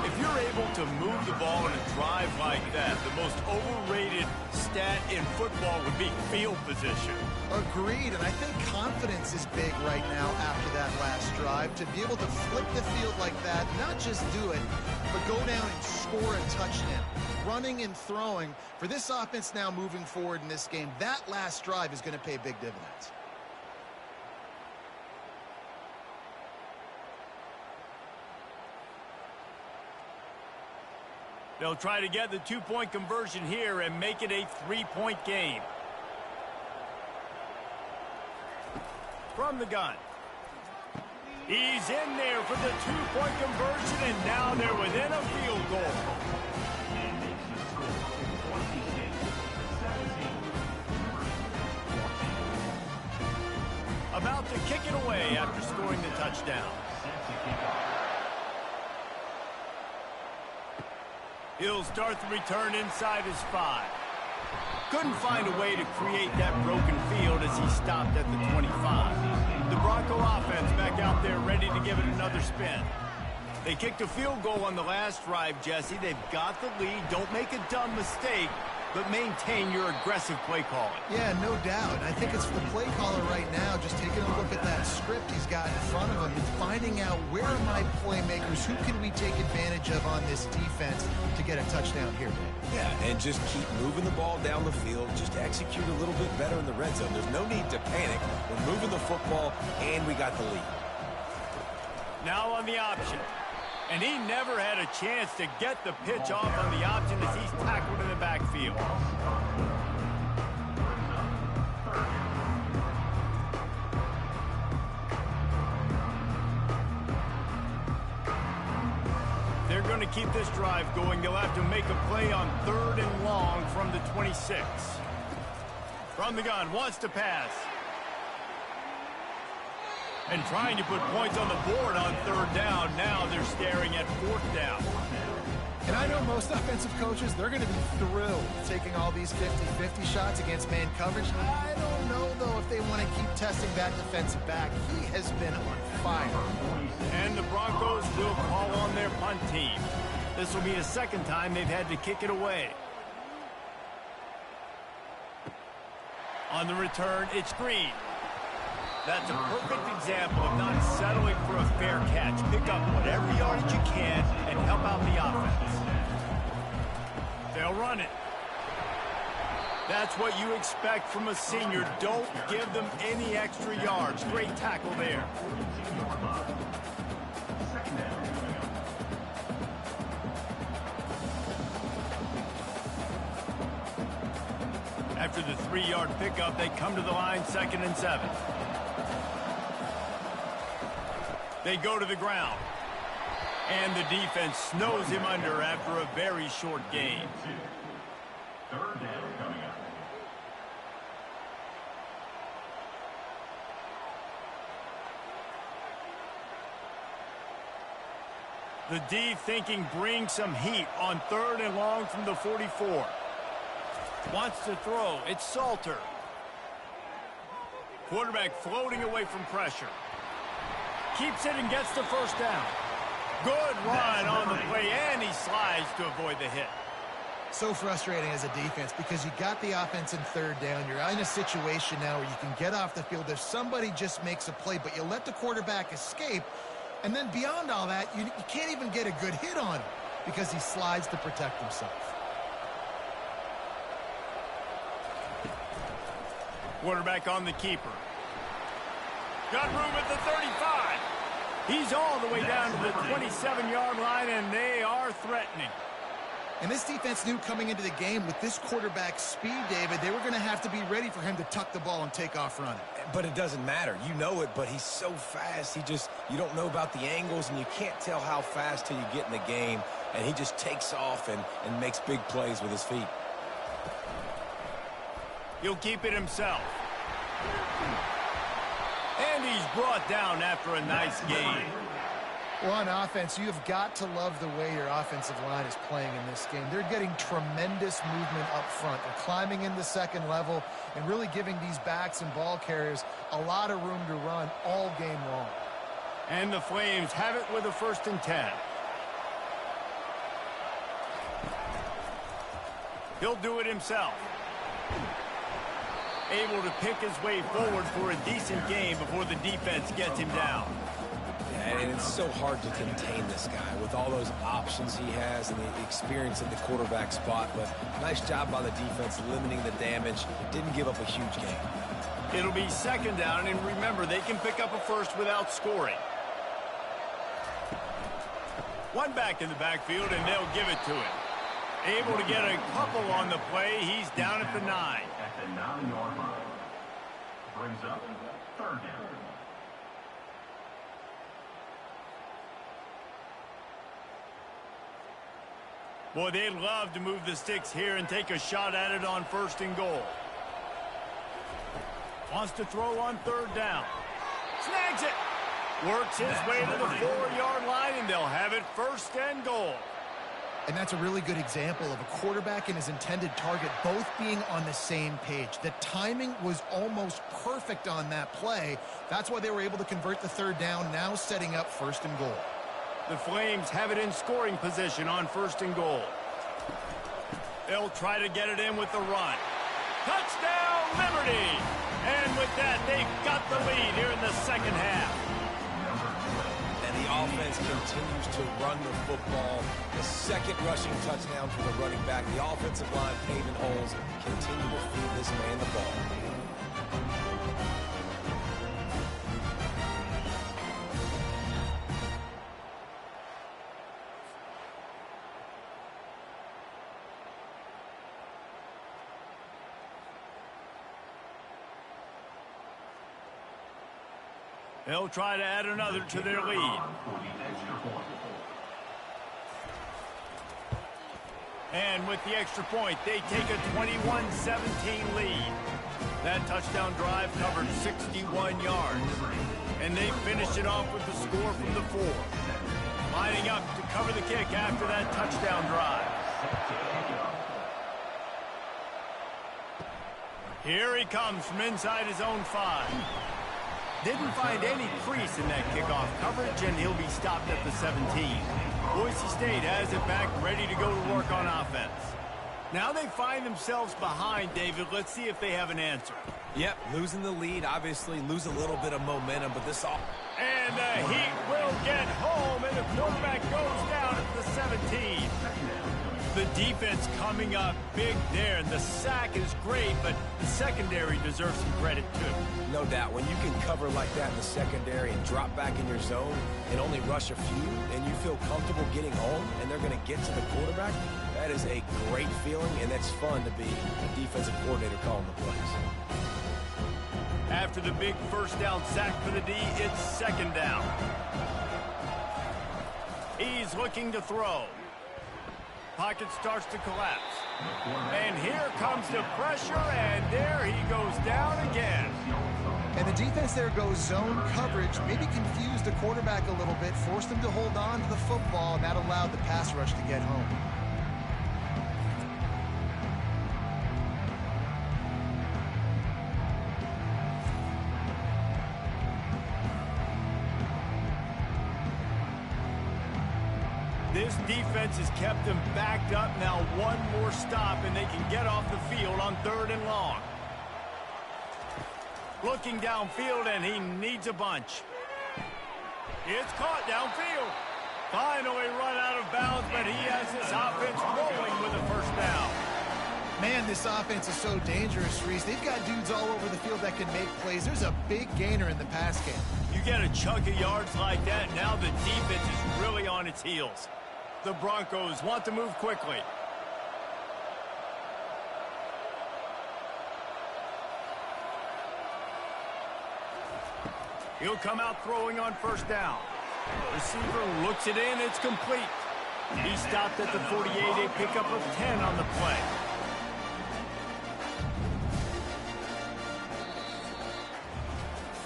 If you're able to move the ball in a drive like that, the most overrated stat in football would be field position. Agreed, and I think confidence is big right now after that last drive. To be able to flip the field like that, not just do it, but go down and score a touchdown. Running and throwing, for this offense now moving forward in this game, that last drive is going to pay big dividends. They'll try to get the 2-point conversion here and make it a 3-point game. From the gun. He's in there for the 2-point conversion, and now they're within a field goal. And makes the score 26-17. About to kick it away after scoring the touchdown. Set to kick off. He'll start the return inside his 5. Couldn't find a way to create that broken field as he stopped at the 25. The Bronco offense back out there ready to give it another spin. They kicked a field goal on the last drive, Jesse. They've got the lead. Don't make a dumb mistake. but maintain your aggressive play calling. Yeah, no doubt. I think it's the play caller right now just taking a look at that script he's got in front of him and finding out where are my playmakers, who can we take advantage of on this defense to get a touchdown here, Dan. Yeah, and just keep moving the ball down the field. Just execute a little bit better in the red zone. There's no need to panic. We're moving the football, and we got the lead. Now on the option. And he never had a chance to get the pitch off on the option as he's tackled in the backfield. They're going to keep this drive going. They'll have to make a play on 3rd and long from the 26. From the gun, wants to pass. And trying to put points on the board on 3rd down. Now they're staring at 4th down. And I know most offensive coaches, they're going to be thrilled taking all these 50-50 shots against man coverage. I don't know, though, if they want to keep testing that defensive back. He has been on fire. And the Broncos will call on their punt team. This will be the 2nd time they've had to kick it away. On the return, it's Green. That's a perfect example of not settling for a fair catch. Pick up whatever yardage you can and help out the offense. They'll run it. That's what you expect from a senior. Don't give them any extra yards. Great tackle there. After the 3-yard pickup, they come to the line, 2nd and 7. They go to the ground. And the defense snows him under after a very short gain. 3rd down coming up. The D thinking bring some heat on 3rd and long from the 44. Wants to throw. It's Salter. Quarterback floating away from pressure. Keeps it and gets the 1st down. Good run on the play, and he slides to avoid the hit. So frustrating as a defense because you got the offense in 3rd down. You're in a situation now where you can get off the field if somebody just makes a play, but you let the quarterback escape. And then beyond all that, you can't even get a good hit on him because he slides to protect himself. Quarterback on the keeper. Got room at the 35. He's all the way down to the 27-yard line, and they are threatening. And this defense knew coming into the game with this quarterback's speed, David, they were going to have to be ready for him to tuck the ball and take off running. But it doesn't matter. You know it, but he's so fast. You don't know about the angles, and you can't tell how fast till you get in the game. And he just takes off and makes big plays with his feet. He'll keep it himself. And he's brought down after a nice gain. Well, on offense, you have got to love the way your offensive line is playing in this game. They're getting tremendous movement up front. They're climbing in the 2nd level and really giving these backs and ball carriers a lot of room to run all game long. And the Flames have it with a 1st and 10. He'll do it himself. Able to pick his way forward for a decent game before the defense gets him down. And it's so hard to contain this guy with all those options he has and the experience at the quarterback spot. But nice job by the defense limiting the damage. Didn't give up a huge gain. It'll be 2nd down, and remember, they can pick up a 1st without scoring. One back in the backfield, and they'll give it to him. Able to get a couple on the play. He's down at the 9. At the 9-yard line. Brings up 3rd down. Boy, they'd love to move the sticks here and take a shot at it on 1st and goal. Wants to throw on 3rd down. Snags it. Works his way to the 4-yard line, and they'll have it 1st and goal. And that's a really good example of a quarterback and his intended target both being on the same page. The timing was almost perfect on that play. That's why they were able to convert the 3rd down, now setting up 1st and goal. The Flames have it in scoring position on 1st and goal. They'll try to get it in with the run. Touchdown, Liberty! And with that, they've got the lead here in the second half. And the offense continues to run the football. The second rushing touchdown for the running back. The offensive line paving holes. Continue to feed this man the ball. They'll try to add another to their lead. And with the extra point, they take a 21-17 lead. That touchdown drive covered 61 yards. And they finished it off with the score from the 4. Lining up to cover the kick after that touchdown drive. Here he comes from inside his own 5. Didn't find any crease in that kickoff coverage, and he'll be stopped at the 17. Boise State has it back, ready to go to work on offense. Now they find themselves behind, David. Let's see if they have an answer. Yep, losing the lead, obviously lose a little bit of momentum, but this all... And the Heat will get home, and the quarterback goes down at the 17. The defense coming up big there, and the sack is great, but the secondary deserves some credit too. No doubt, when you can cover like that in the secondary and drop back in your zone and only rush a few, and you feel comfortable getting home, and they're going to get to the quarterback, that is a great feeling, and it's fun to be a defensive coordinator calling the plays. After the big first down sack for the D, it's second down. He's looking to throw. Pocket starts to collapse. And here comes the pressure, and there he goes down again. And the defense there goes zone coverage, maybe confused the quarterback a little bit, forced him to hold on to the football, and that allowed the pass rush to get home. This defense has kept them backed up. Now one more stop, and they can get off the field on 3rd and long. Looking downfield, and he needs a bunch. It's caught downfield. Finally run out of bounds, but he has this offense rolling with a first down. Man, this offense is so dangerous, Reese. They've got dudes all over the field that can make plays. There's a big gainer in the pass game. You get a chunk of yards like that, now the defense is really on its heels. The Broncos want to move quickly. He'll come out throwing on first down. Receiver looks it in, it's complete. He stopped at the 48, a pickup of 10 on the play.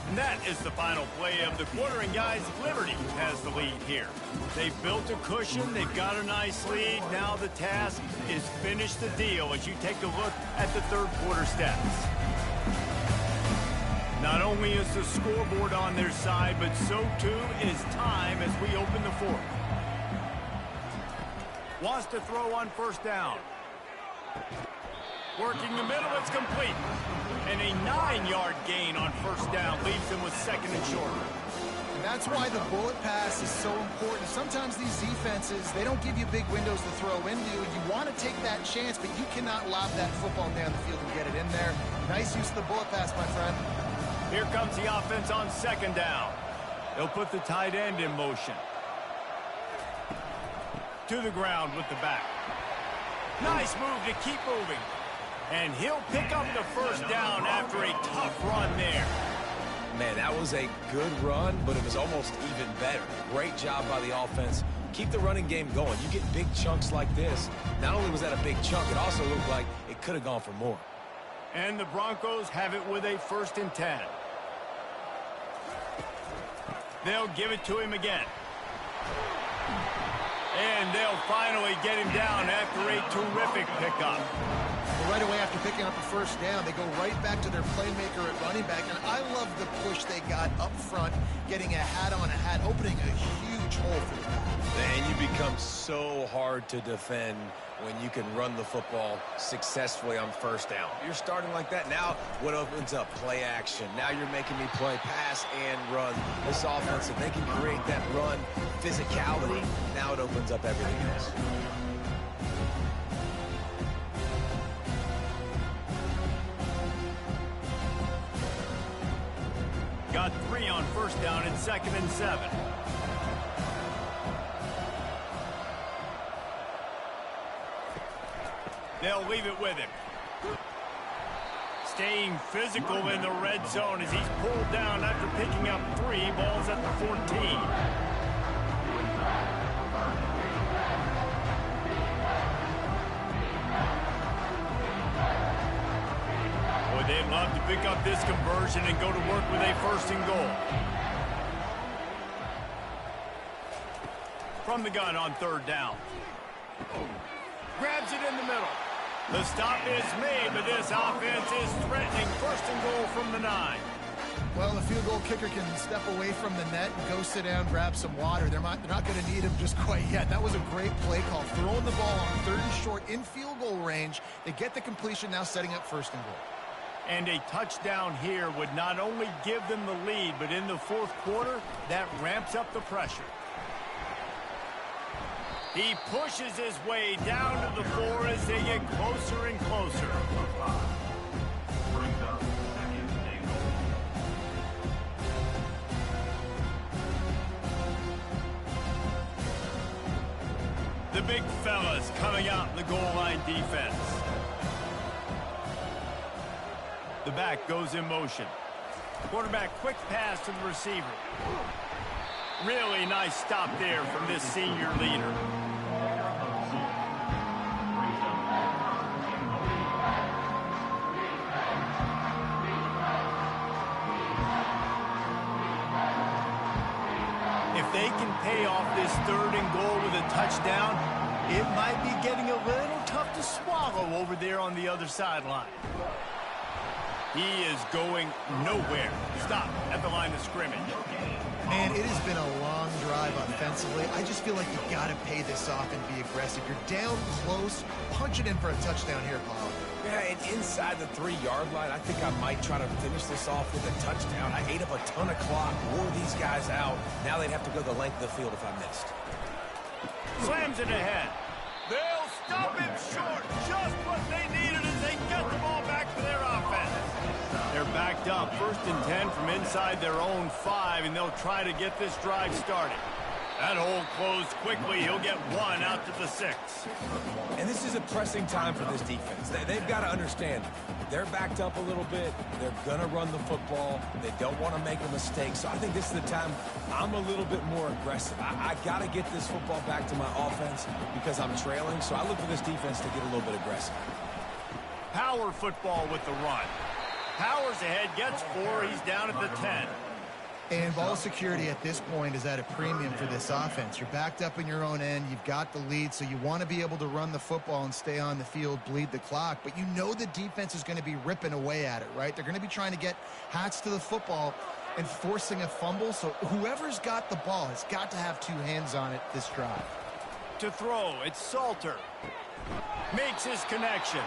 And that is the final play of the quarter, and guys, Liberty has the lead here. They've built a cushion, they've got a nice lead. Now the task is finish the deal as you take a look at the third quarter stats. Not only is the scoreboard on their side, but so too is time as we open the fourth. Wants to throw on first down. Working the middle, it's complete. And a 9-yard gain on first down leaves them with second and short. And that's why the bullet pass is so important. Sometimes these defenses, they don't give you big windows to throw into. You want to take that chance, but you cannot lob that football down the field and get it in there. Nice use of the bullet pass, my friend. Here comes the offense on second down. They'll put the tight end in motion. To the ground with the back. Nice move to keep moving. And he'll pick up the first down after a tough run there. Man, that was a good run, but it was almost even better. Great job by the offense. Keep the running game going. You get big chunks like this. Not only was that a big chunk, it also looked like it could have gone for more. And the Broncos have it with a 1st and 10. They'll give it to him again. And they'll finally get him down after a terrific pickup. Well, right away after picking up a first down, they go right back to their playmaker at running back. And I love the push they got up front, getting a hat-on-a-hat, opening a huge hole for the back. And you become so hard to defend when you can run the football successfully on first down. You're starting like that. Now what opens up? Play action. Now you're making me play pass and run. This offense, if they can create that run physicality, now it opens up everything else. Got 3 on first down and 2nd and 7. They'll leave it with him. Staying physical in the red zone as he's pulled down after picking up 3. Balls at the 14. Boy, they'd love to pick up this conversion and go to work with a 1st and goal. From the gun on 3rd down. Grabs it in the middle. The stop is made, but this offense is threatening 1st and goal from the 9. Well, the field goal kicker can step away from the net and go sit down, grab some water. They're not going to need him just quite yet. That was a great play call. Throwing the ball on 3rd and short in field goal range. They get the completion, now setting up 1st and goal. And a touchdown here would not only give them the lead, but in the 4th quarter, that ramps up the pressure. He pushes his way down to the 4 as they get closer and closer. Brings up 2nd and goal. The big fellas coming out in the goal line defense. The back goes in motion. Quarterback quick pass to the receiver. Really nice stop there from this senior leader. If they can pay off this 3rd and goal with a touchdown, it might be getting a little tough to swallow over there on the other sideline. He is going nowhere. Stop at the line of scrimmage. Man, it has been a long drive offensively. I just feel like you got to pay this off and be aggressive. You're down close. Punch it in for a touchdown here, Paul. Yeah, and inside the 3-yard line, I think I might try to finish this off with a touchdown. I ate up a ton of clock, wore these guys out. Now they'd have to go the length of the field if I missed. Slams it ahead. They'll stop him short. Just what they needed as they get the ball back for their offense. They're backed up 1st and 10 from inside their own 5, and they'll try to get this drive started. That hole closed quickly. He'll get 1 out to the 6. And this is a pressing time for this defense. They've got to understand, they're backed up a little bit. They're going to run the football. They don't want to make a mistake. So I think this is the time I'm a little bit more aggressive. I got to get this football back to my offense because I'm trailing. So I look for this defense to get a little bit aggressive. Power football with the run. Powers ahead, gets 4. He's down at the 10. And ball security at this point is at a premium for this offense. You're backed up in your own end. You've got the lead, so you want to be able to run the football and stay on the field, bleed the clock. But you know the defense is going to be ripping away at it, right? They're going to be trying to get hats to the football and forcing a fumble. So whoever's got the ball has got to have 2 hands on it this drive. To throw, it's Salter. Makes his connection.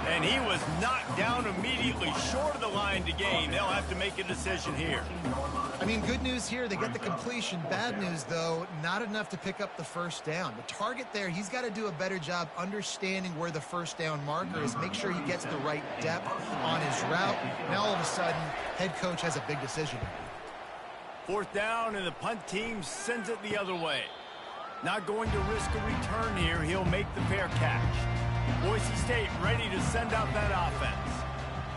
And he was knocked down immediately short of the line to gain. They'll have to make a decision here. I mean, good news here, they get the completion. Bad news, though, not enough to pick up the 1st down. The target there, he's got to do a better job understanding where the 1st down marker is, make sure he gets the right depth on his route. Now, all of a sudden, head coach has a big decision. 4th down, and the punt team sends it the other way. Not going to risk a return here. He'll make the fair catch. Boise State ready to send out that offense.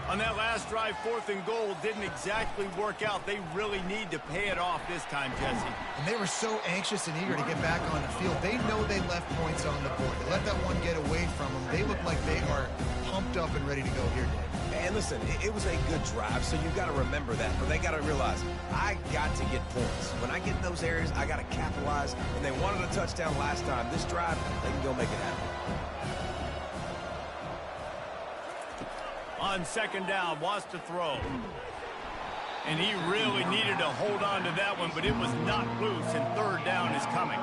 On that last drive, 4th and goal didn't exactly work out. They really need to pay it off this time, Jesse. And they were so anxious and eager to get back on the field. They know they left points on the board. They let that one get away from them. They look like they are pumped up and ready to go here, Dave. And listen, it was a good drive, so you've got to remember that. But they got to realize, I got to get points. When I get in those areas, I got to capitalize. And they wanted a touchdown last time. This drive, they can go make it happen. On second down, wants to throw. And he really needed to hold on to that one, but it was not loose, and third down is coming.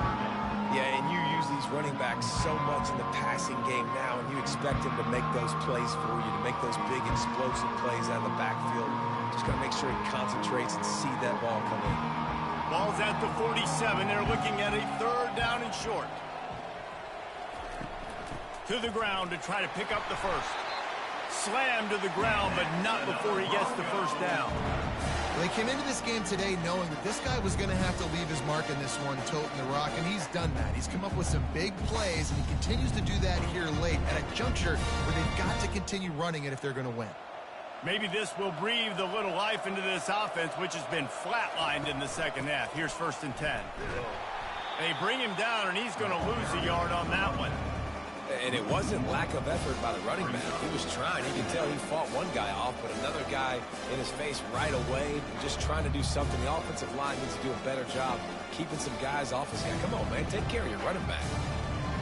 Yeah, and you use these running backs so much in the passing game now, and you expect him to make those plays for you, to make those big explosive plays out of the backfield. Just got to make sure he concentrates and see that ball come in. Ball's at the 47. They're looking at a third down and short. To the ground to try to pick up the first. Slammed to the ground, but not before he gets the first down. Well, they came into this game today knowing that this guy was going to have to leave his mark in this one, toting the rock, and he's done that. He's come up with some big plays, and he continues to do that here late at a juncture where they've got to continue running it if they're going to win. Maybe this will breathe a little life into this offense, which has been flatlined in the second half. Here's 1st and 10. They bring him down, and he's going to lose a yard on that one. And it wasn't lack of effort by the running back. He was trying. You can tell he fought one guy off, but another guy in his face right away, just trying to do something. The offensive line needs to do a better job keeping some guys off his guy. Come on, man. Take care of your running back.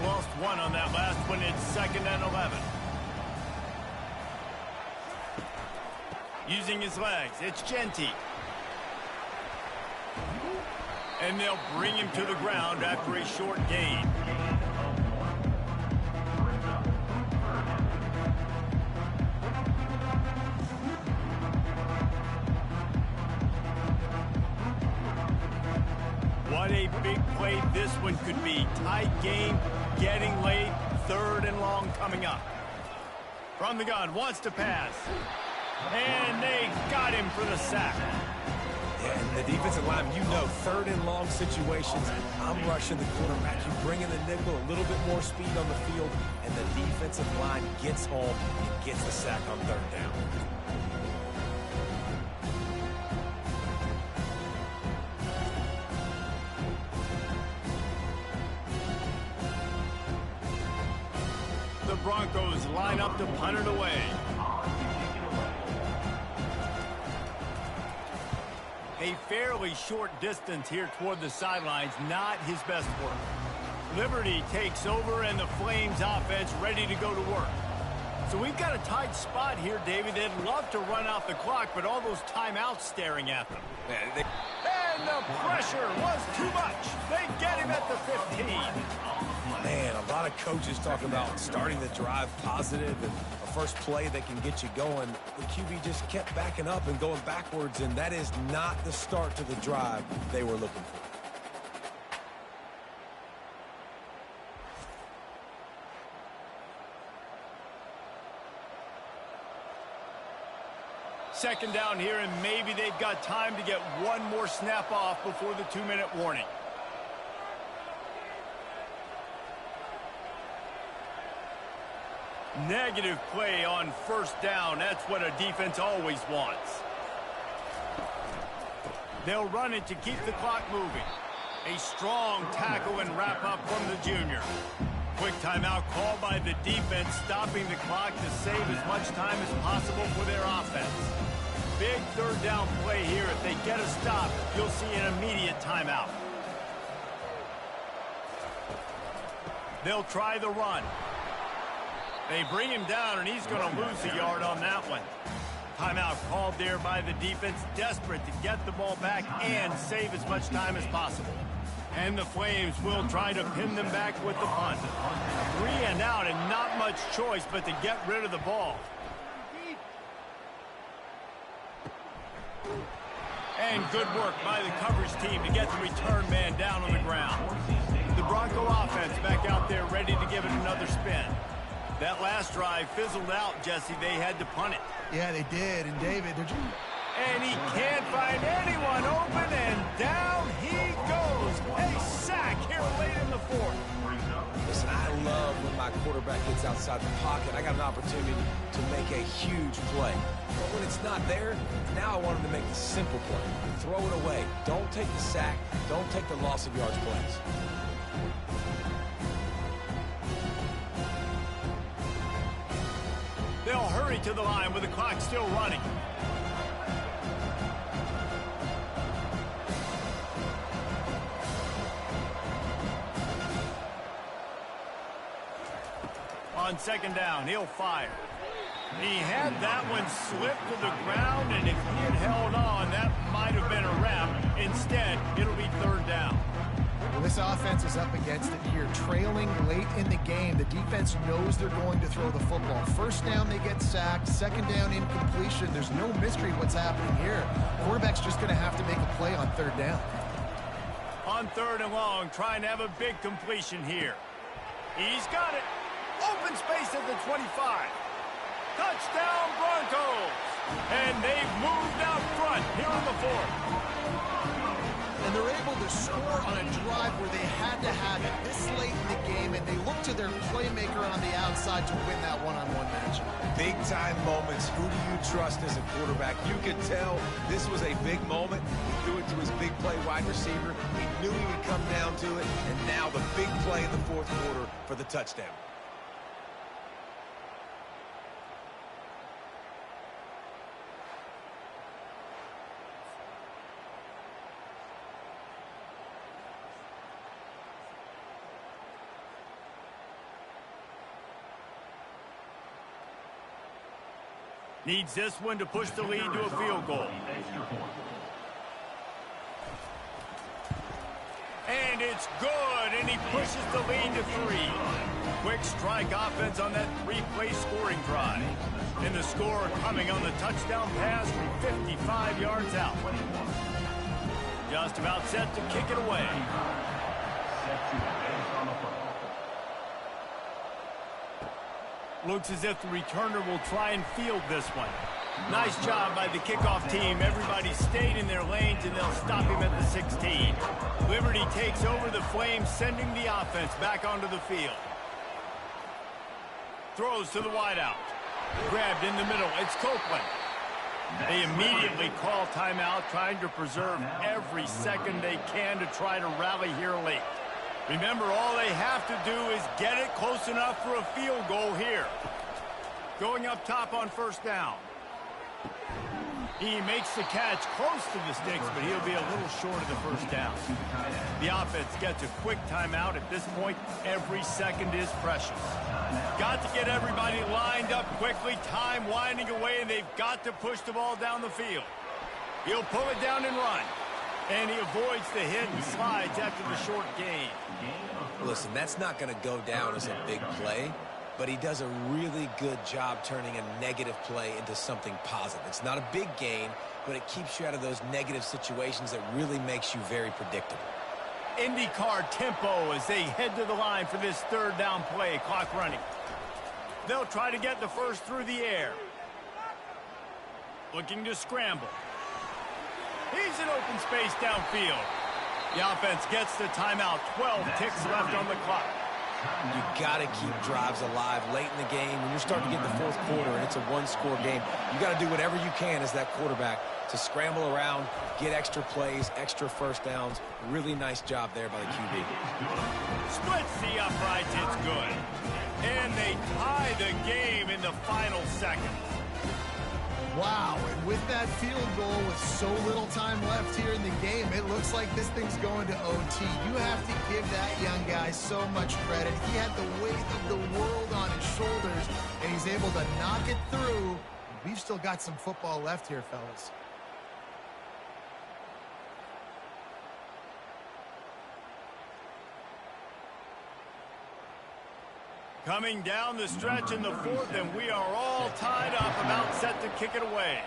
Lost one on that last one. It's 2nd and 11. Using his legs, it's Genty. And they'll bring him to the ground after a short gain. What a big play this one could be. Tight game, getting late, 3rd and long coming up. From the gun, wants to pass. And they got him for the sack. Yeah, and the defensive line, you know, 3rd and long situations, I'm rushing the quarterback. You bring in the nickel, a little bit more speed on the field, and the defensive line gets home and gets the sack on 3rd down. The Broncos line up to punt it away. A fairly short distance here toward the sidelines, not his best work. Liberty takes over, and the Flames offense ready to go to work. So we've got a tight spot here, David. They'd love to run out the clock, but all those timeouts staring at them. And the pressure was too much. They get him at the 15. Man, a lot of coaches talk about starting the drive positive and a first play that can get you going. The QB just kept backing up and going backwards, and that is not the start to the drive they were looking for. Second down here, and maybe they've got time to get one more snap off before the 2-minute warning. Negative play on 1st down. That's what a defense always wants. They'll run it to keep the clock moving. A strong tackle and wrap up from the junior. Quick timeout called by the defense, stopping the clock to save as much time as possible for their offense. Big 3rd down play here. If they get a stop, you'll see an immediate timeout. They'll try the run. They bring him down, and he's going to lose a yard on that one. Timeout called there by the defense, desperate to get the ball back and save as much time as possible. And the Flames will try to pin them back with the punt. 3 and out, and not much choice but to get rid of the ball. And good work by the coverage team to get the return man down on the ground. The Bronco offense back out there ready to give it another spin. That last drive fizzled out, Jesse. They had to punt it. Yeah, they did. And David, and he can't find anyone open, and down he goes. A sack here late in the 4th. Listen, I love when my quarterback gets outside the pocket. I got an opportunity to make a huge play. But when it's not there, now I want him to make the simple play. Throw it away. Don't take the sack. Don't take the loss of yards plays. They'll hurry to the line with the clock still running. On 2nd down, he'll fire. He had that one slip to the ground, and if he had held on, that might have been a wrap. Instead, it'll be third down. Well, this offense is up against it here. Trailing late in the game, the defense knows they're going to throw the football. First down, they get sacked. Second down, incompletion. There's no mystery what's happening here. Quarterback's just going to have to make a play on third down. On third and long, trying to have a big completion here. He's got it. Open space at the 25. Touchdown, Broncos! And they've moved out front here in the fourth. And they're able to score on a drive where they had to have it this late in the game, and they look to their playmaker on the outside to win that one-on-one matchup. Big-time moments. Who do you trust as a quarterback? You could tell this was a big moment. He threw it to his big play wide receiver. He knew he would come down to it, and now the big play in the fourth quarter for the touchdown. Needs this one to push the lead to a field goal. And it's good, and he pushes the lead to 3. Quick strike offense on that 3-play scoring drive. And the score coming on the touchdown pass from 55 yards out. Just about set to kick it away. Looks as if the returner will try and field this one. Nice job by the kickoff team. Everybody stayed in their lanes, and they'll stop him at the 16. Liberty takes over the Flames, sending the offense back onto the field. Throws to the wideout. Grabbed in the middle. It's Copeland. They immediately call timeout, trying to preserve every second they can to try to rally here late. Remember, all they have to do is get it close enough for a field goal here. Going up top on first down. He makes the catch close to the sticks, but he'll be a little short of the first down. The offense gets a quick timeout. At this point, every second is precious. Got to get everybody lined up quickly. Time winding away, and they've got to push the ball down the field. He'll pull it down and run. And he avoids the hit and slides after the short gain. Listen, that's not going to go down as a big play, but he does a really good job turning a negative play into something positive. It's not a big gain, but it keeps you out of those negative situations that really makes you very predictable. IndyCar tempo as they head to the line for this third down play. Clock running. They'll try to get the first through the air. Looking to scramble. He's in open space downfield. The offense gets the timeout. 12 ticks left on the clock. You got to keep drives alive late in the game. When you're starting to get in the fourth quarter and it's a one-score game, you got to do whatever you can as that quarterback to scramble around, get extra plays, extra first downs. Really nice job there by the QB. Splits the uprights. It's good. And they tie the game in the final second. Wow, and with that field goal with so little time left here in the game, it looks like this thing's going to OT. You have to give that young guy so much credit. He had the weight of the world on his shoulders, and he's able to knock it through. We've still got some football left here, fellas. Coming down the stretch in the fourth, and we are all tied up, about set to kick it away.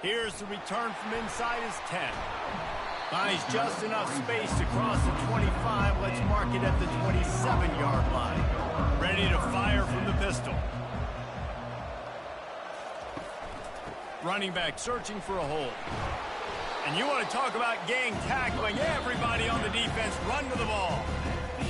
Here's the return from inside his 10. Finds just enough space to cross the 25. Let's mark it at the 27-yard line. Ready to fire from the pistol. Running back searching for a hole. And you want to talk about gang tackling. Everybody on the defense run to the ball.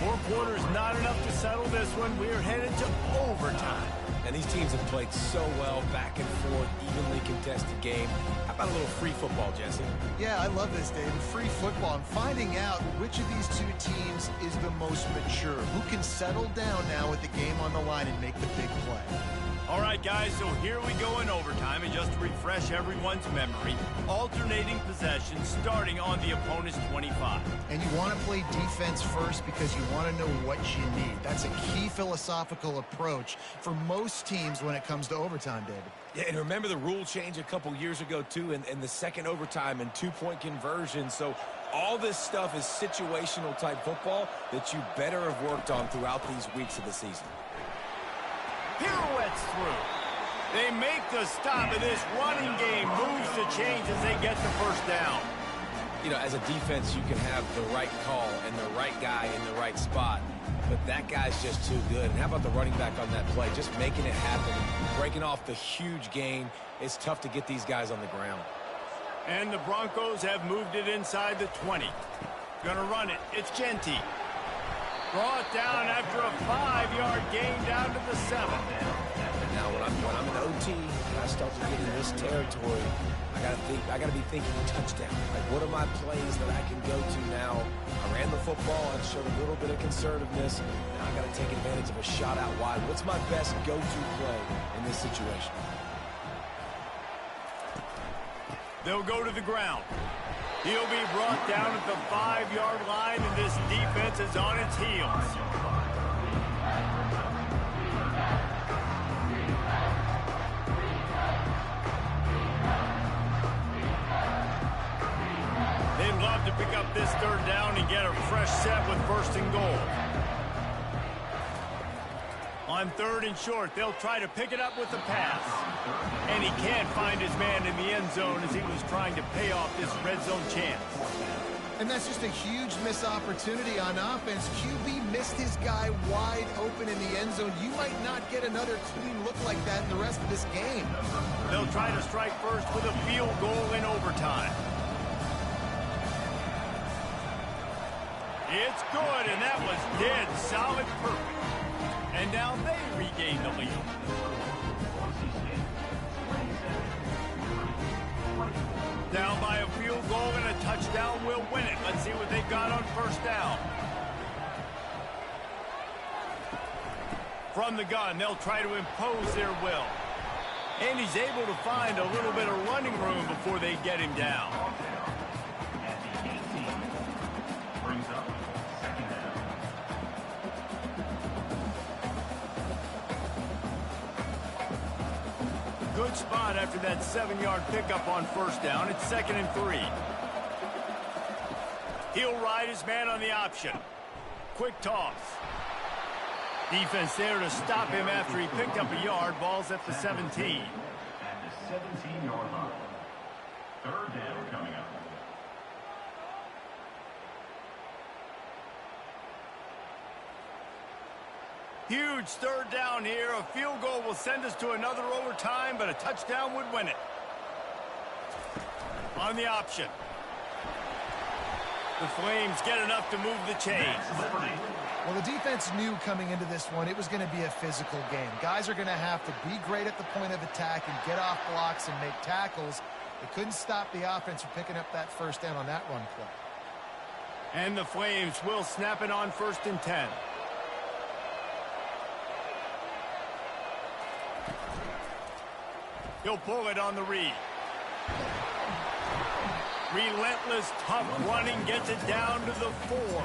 4 quarters, not enough to settle this one. We're headed to overtime. And these teams have played so well, back and forth, evenly contested game. How about a little free football, Jesse? Yeah, I love this, David. Free football. I'm finding out which of these two teams is the most mature. Who can settle down now with the game on the line and make the big play. All right, guys, so here we go in overtime, and just to refresh everyone's memory, alternating possession starting on the opponent's 25. And you want to play defense first because you want to know what you need. That's a key philosophical approach for most teams when it comes to overtime, David. Yeah, and remember the rule change a couple years ago, too, in the second overtime and two-point conversion. So all this stuff is situational type football that you better have worked on throughout these weeks of the season. Pirouettes through. They make the stop, and this running game moves the chains as they get the first down. You know, as a defense, you can have the right call and the right guy in the right spot, but that guy's just too good. And how about the running back on that play? Just making it happen, breaking off the huge gain. It's tough to get these guys on the ground. And the Broncos have moved it inside the 20. Gonna run it. It's Genty. Brought down after a 5-yard gain down to the 7. Now, when I'm in OT and I start to get in this territory, I gotta be thinking touchdown. Like, what are my plays that I can go to now? I ran the football and showed a little bit of conservativeness. Now I gotta take advantage of a shot out wide. What's my best go-to play in this situation? They'll go to the ground. He'll be brought down at the 5-yard line, and this defense is on its heels. They'd love to pick up this third down and get a fresh set with first and goal. On third and short, they'll try to pick it up with the pass. And he can't find his man in the end zone as he was trying to pay off this red zone chance. And that's just a huge missed opportunity on offense. QB missed his guy wide open in the end zone. You might not get another clean look like that in the rest of this game. They'll try to strike first with a field goal in overtime. It's good, and that was dead solid perfect. And now they regain the lead. Down by a field goal and a touchdown will win it. Let's see what they got on first down. From the gun, they'll try to impose their will. And he's able to find a little bit of running room before they get him down. At the 18, brings up second down. Good spot after that 7-yard pickup on first down. It's 2nd and 3. He'll ride his man on the option. Quick toss. Defense there to stop him after he picked up a yard. Ball's at the 17. At the 17-yard line. Third down coming up. Huge third down here. A field goal will send us to another overtime, but a touchdown would win it. On the option. The Flames get enough to move the chains. Well, the defense knew coming into this one it was going to be a physical game. Guys are going to have to be great at the point of attack and get off blocks and make tackles. They couldn't stop the offense from picking up that first down on that run play. And the Flames will snap it on 1st and 10. He'll pull it on the read. Relentless, tough running gets it down to the 4.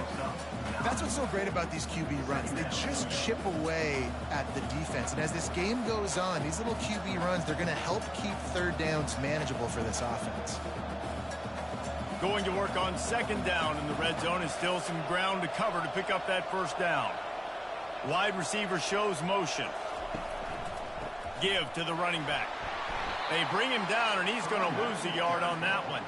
That's what's so great about these QB runs. They just chip away at the defense. And as this game goes on, these little QB runs, they're going to help keep third downs manageable for this offense. Going to work on 2nd down in the red zone, and still some ground to cover to pick up that first down. Wide receiver shows motion. Give to the running back. They bring him down, and he's going to lose a yard on that one.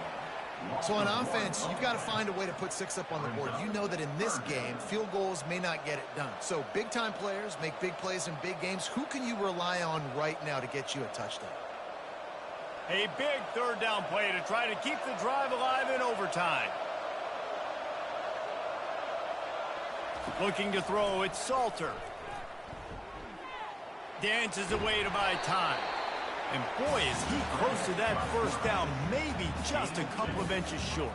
So on offense, you've got to find a way to put 6 up on the board. You know that in this game, field goals may not get it done. So big-time players make big plays in big games. Who can you rely on right now to get you a touchdown? A big third down play to try to keep the drive alive in overtime. Looking to throw, it's Salter. Dances away to buy time. And boy, is he close to that first down, maybe just a couple of inches short.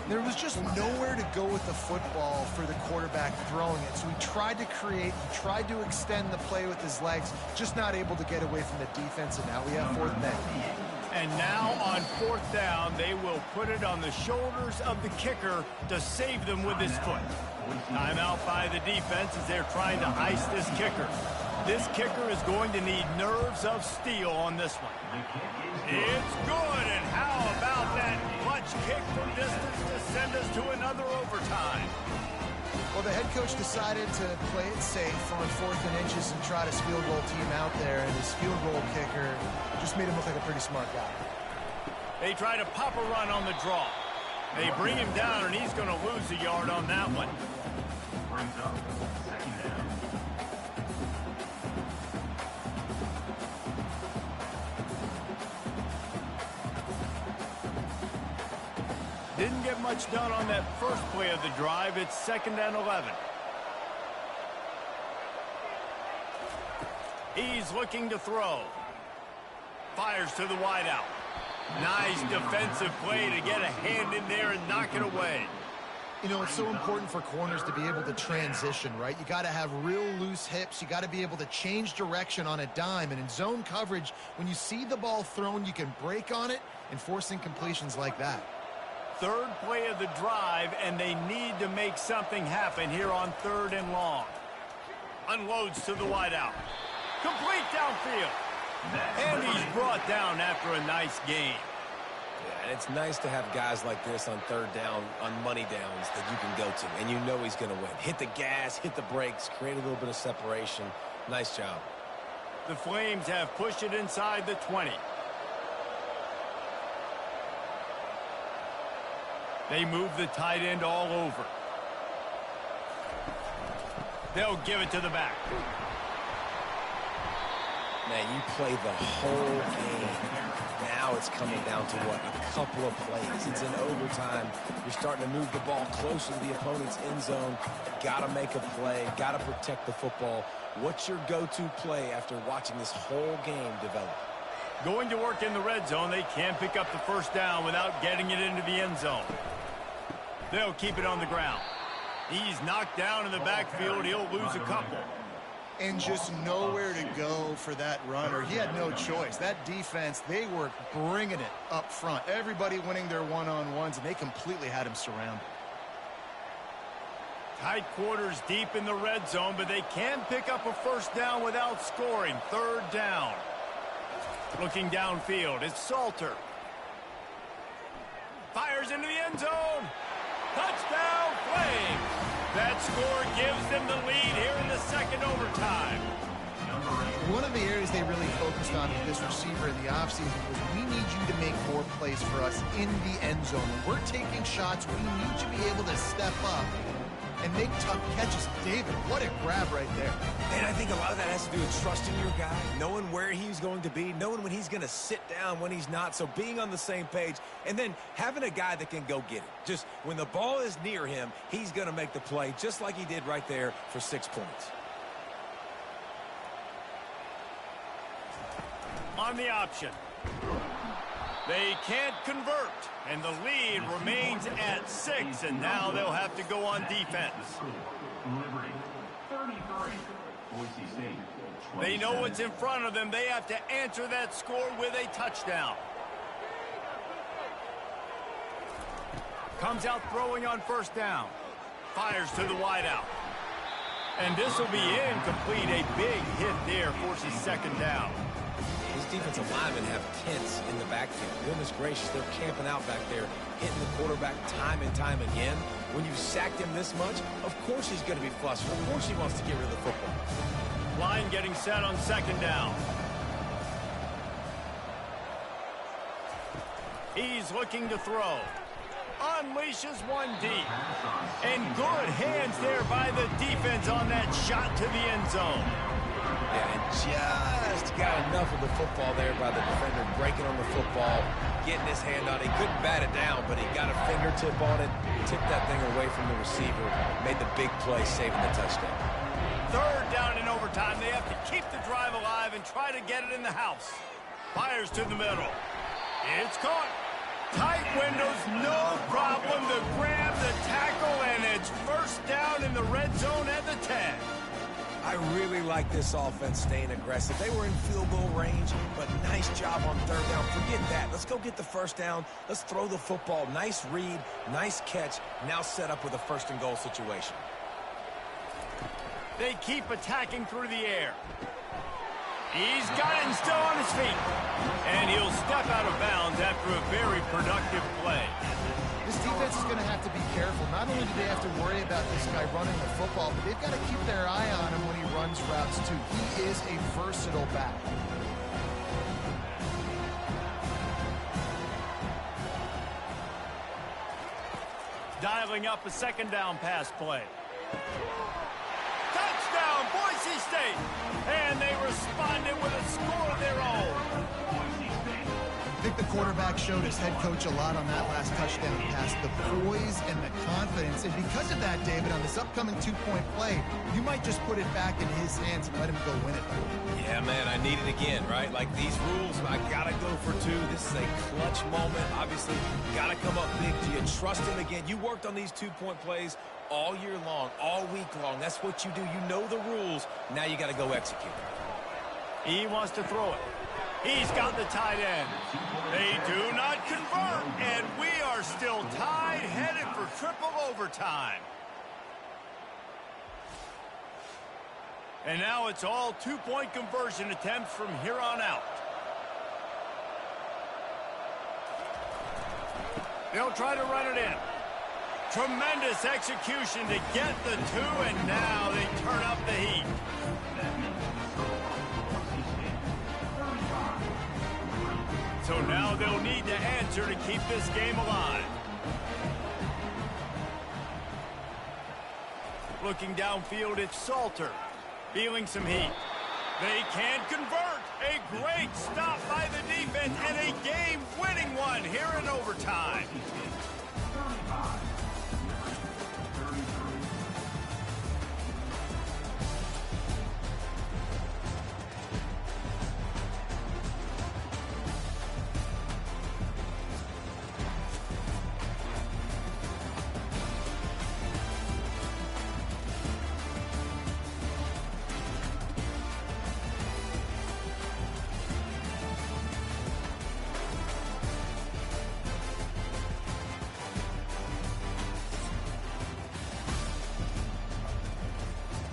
There was just nowhere to go with the football for the quarterback throwing it. So he tried to create, he tried to extend the play with his legs, just not able to get away from the defense, and now we have 4th down. And now on 4th down, they will put it on the shoulders of the kicker to save them with his foot. Timeout by the defense as they're trying to ice this kicker. This kicker is going to need nerves of steel on this one. It's good, and how about that clutch kick from distance to send us to another overtime? Well, the head coach decided to play it safe on 4th and inches and try to field goal team out there, and his field goal kicker just made him look like a pretty smart guy. They try to pop a run on the draw. They bring him down, and he's going to lose a yard on that one. Brings up 2nd down. Didn't get much done on that first play of the drive. It's 2nd and 11. He's looking to throw. Fires to the wideout. Nice defensive play to get a hand in there and knock it away. You know, it's so important for corners to be able to transition, right? You got to have real loose hips. You got to be able to change direction on a dime. And in zone coverage, when you see the ball thrown, you can break on it and force incompletions like that. 3rd play of the drive, and they need to make something happen here on 3rd and long. Unloads to the wideout. Complete downfield. And he's brought down after a nice gain. Yeah, and it's nice to have guys like this on 3rd down, on money downs that you can go to, and you know he's going to win. Hit the gas, hit the brakes, create a little bit of separation. Nice job. The Flames have pushed it inside the 20. They move the tight end all over. They'll give it to the back. Man, you play the whole game. Now it's coming down to what? A couple of plays. It's in overtime. You're starting to move the ball closer to the opponent's end zone. Got to make a play. Got to protect the football. What's your go-to play after watching this whole game develop? Going to work in the red zone. They can't pick up the first down without getting it into the end zone. They'll keep it on the ground. He's knocked down in the backfield. He'll lose a couple. And just nowhere to go for that runner. He had no choice. That defense, they were bringing it up front. Everybody winning their one-on-ones, and they completely had him surrounded. Tight quarters deep in the red zone, but they can pick up a first down without scoring. 3rd down. Looking downfield, it's Salter. Fires into the end zone. Touchdown, Flames. That score gives them the lead here in the 2nd overtime. One of the areas they really focused on with this receiver in the offseason was we need you to make more plays for us in the end zone. When we're taking shots, we need you to be able to step up and make tough catches. David, what a grab right there. And I think a lot of that has to do with trusting your guy, knowing where he's going to be, knowing when he's going to sit down, when he's not, so being on the same page, and then having a guy that can go get it. Just when the ball is near him, he's going to make the play, just like he did right there for 6 points. On the option. They can't convert, and the lead remains at 6, and now they'll have to go on defense. Liberty, 33. Boise State, 27. They know what's in front of them. They have to answer that score with a touchdown. Comes out throwing on first down. Fires to the wideout. And this will be incomplete. A big hit there forces 2nd down. His defensive linemen have tents in the backfield. Goodness gracious, they're camping out back there, hitting the quarterback time and time again. When you've sacked him this much, of course he's going to be flustered. Of course he wants to get rid of the football. Line getting set on 2nd down. He's looking to throw. Unleashes one deep. And good hands there by the defense on that shot to the end zone. Yeah, and just got enough of the football there by the defender, breaking on the football, getting his hand on it. He couldn't bat it down, but he got a fingertip on it, tipped that thing away from the receiver, made the big play, saving the touchdown. 3rd down in overtime. They have to keep the drive alive and try to get it in the house. Fires to the middle. It's caught. Tight windows, no problem to grab the tackle, and it's first down in the red zone at the 10. I really like this offense staying aggressive. They were in field goal range, but nice job on third down. Forget that. Let's go get the first down. Let's throw the football. Nice read, nice catch. Now set up with a first and goal situation. They keep attacking through the air. He's got it and still on his feet. And he'll step out of bounds after a very productive play. This defense is going to have to be careful. Not only do they have to worry about this guy running the football, but they've got to keep their eye on him when he runs routes too. He is a versatile back. Dialing up a second down pass play. Touchdown, Boise State! And they responded with a score of their own. I think the quarterback showed his head coach a lot on that last touchdown pass, the poise and the confidence. And because of that, David, on this upcoming two-point play, you might just put it back in his hands and let him go win it. Yeah, man, I need it again, right? Like these rules, I got to go for two. This is a clutch moment. Obviously, got to come up big. Do you trust him again? You worked on these two-point plays all year long, all week long. That's what you do. You know the rules. Now you got to go execute. He wants to throw it. He's got the tight end. They do not convert, and we are still tied, headed for triple overtime. And now it's all two-point conversion attempts from here on out. They'll try to run it in. Tremendous execution to get the two, and now they turn up the heat. So now they'll need to answer to keep this game alive. Looking downfield, it's Salter. Feeling some heat. They can't convert. A great stop by the defense and a game-winning one here in overtime.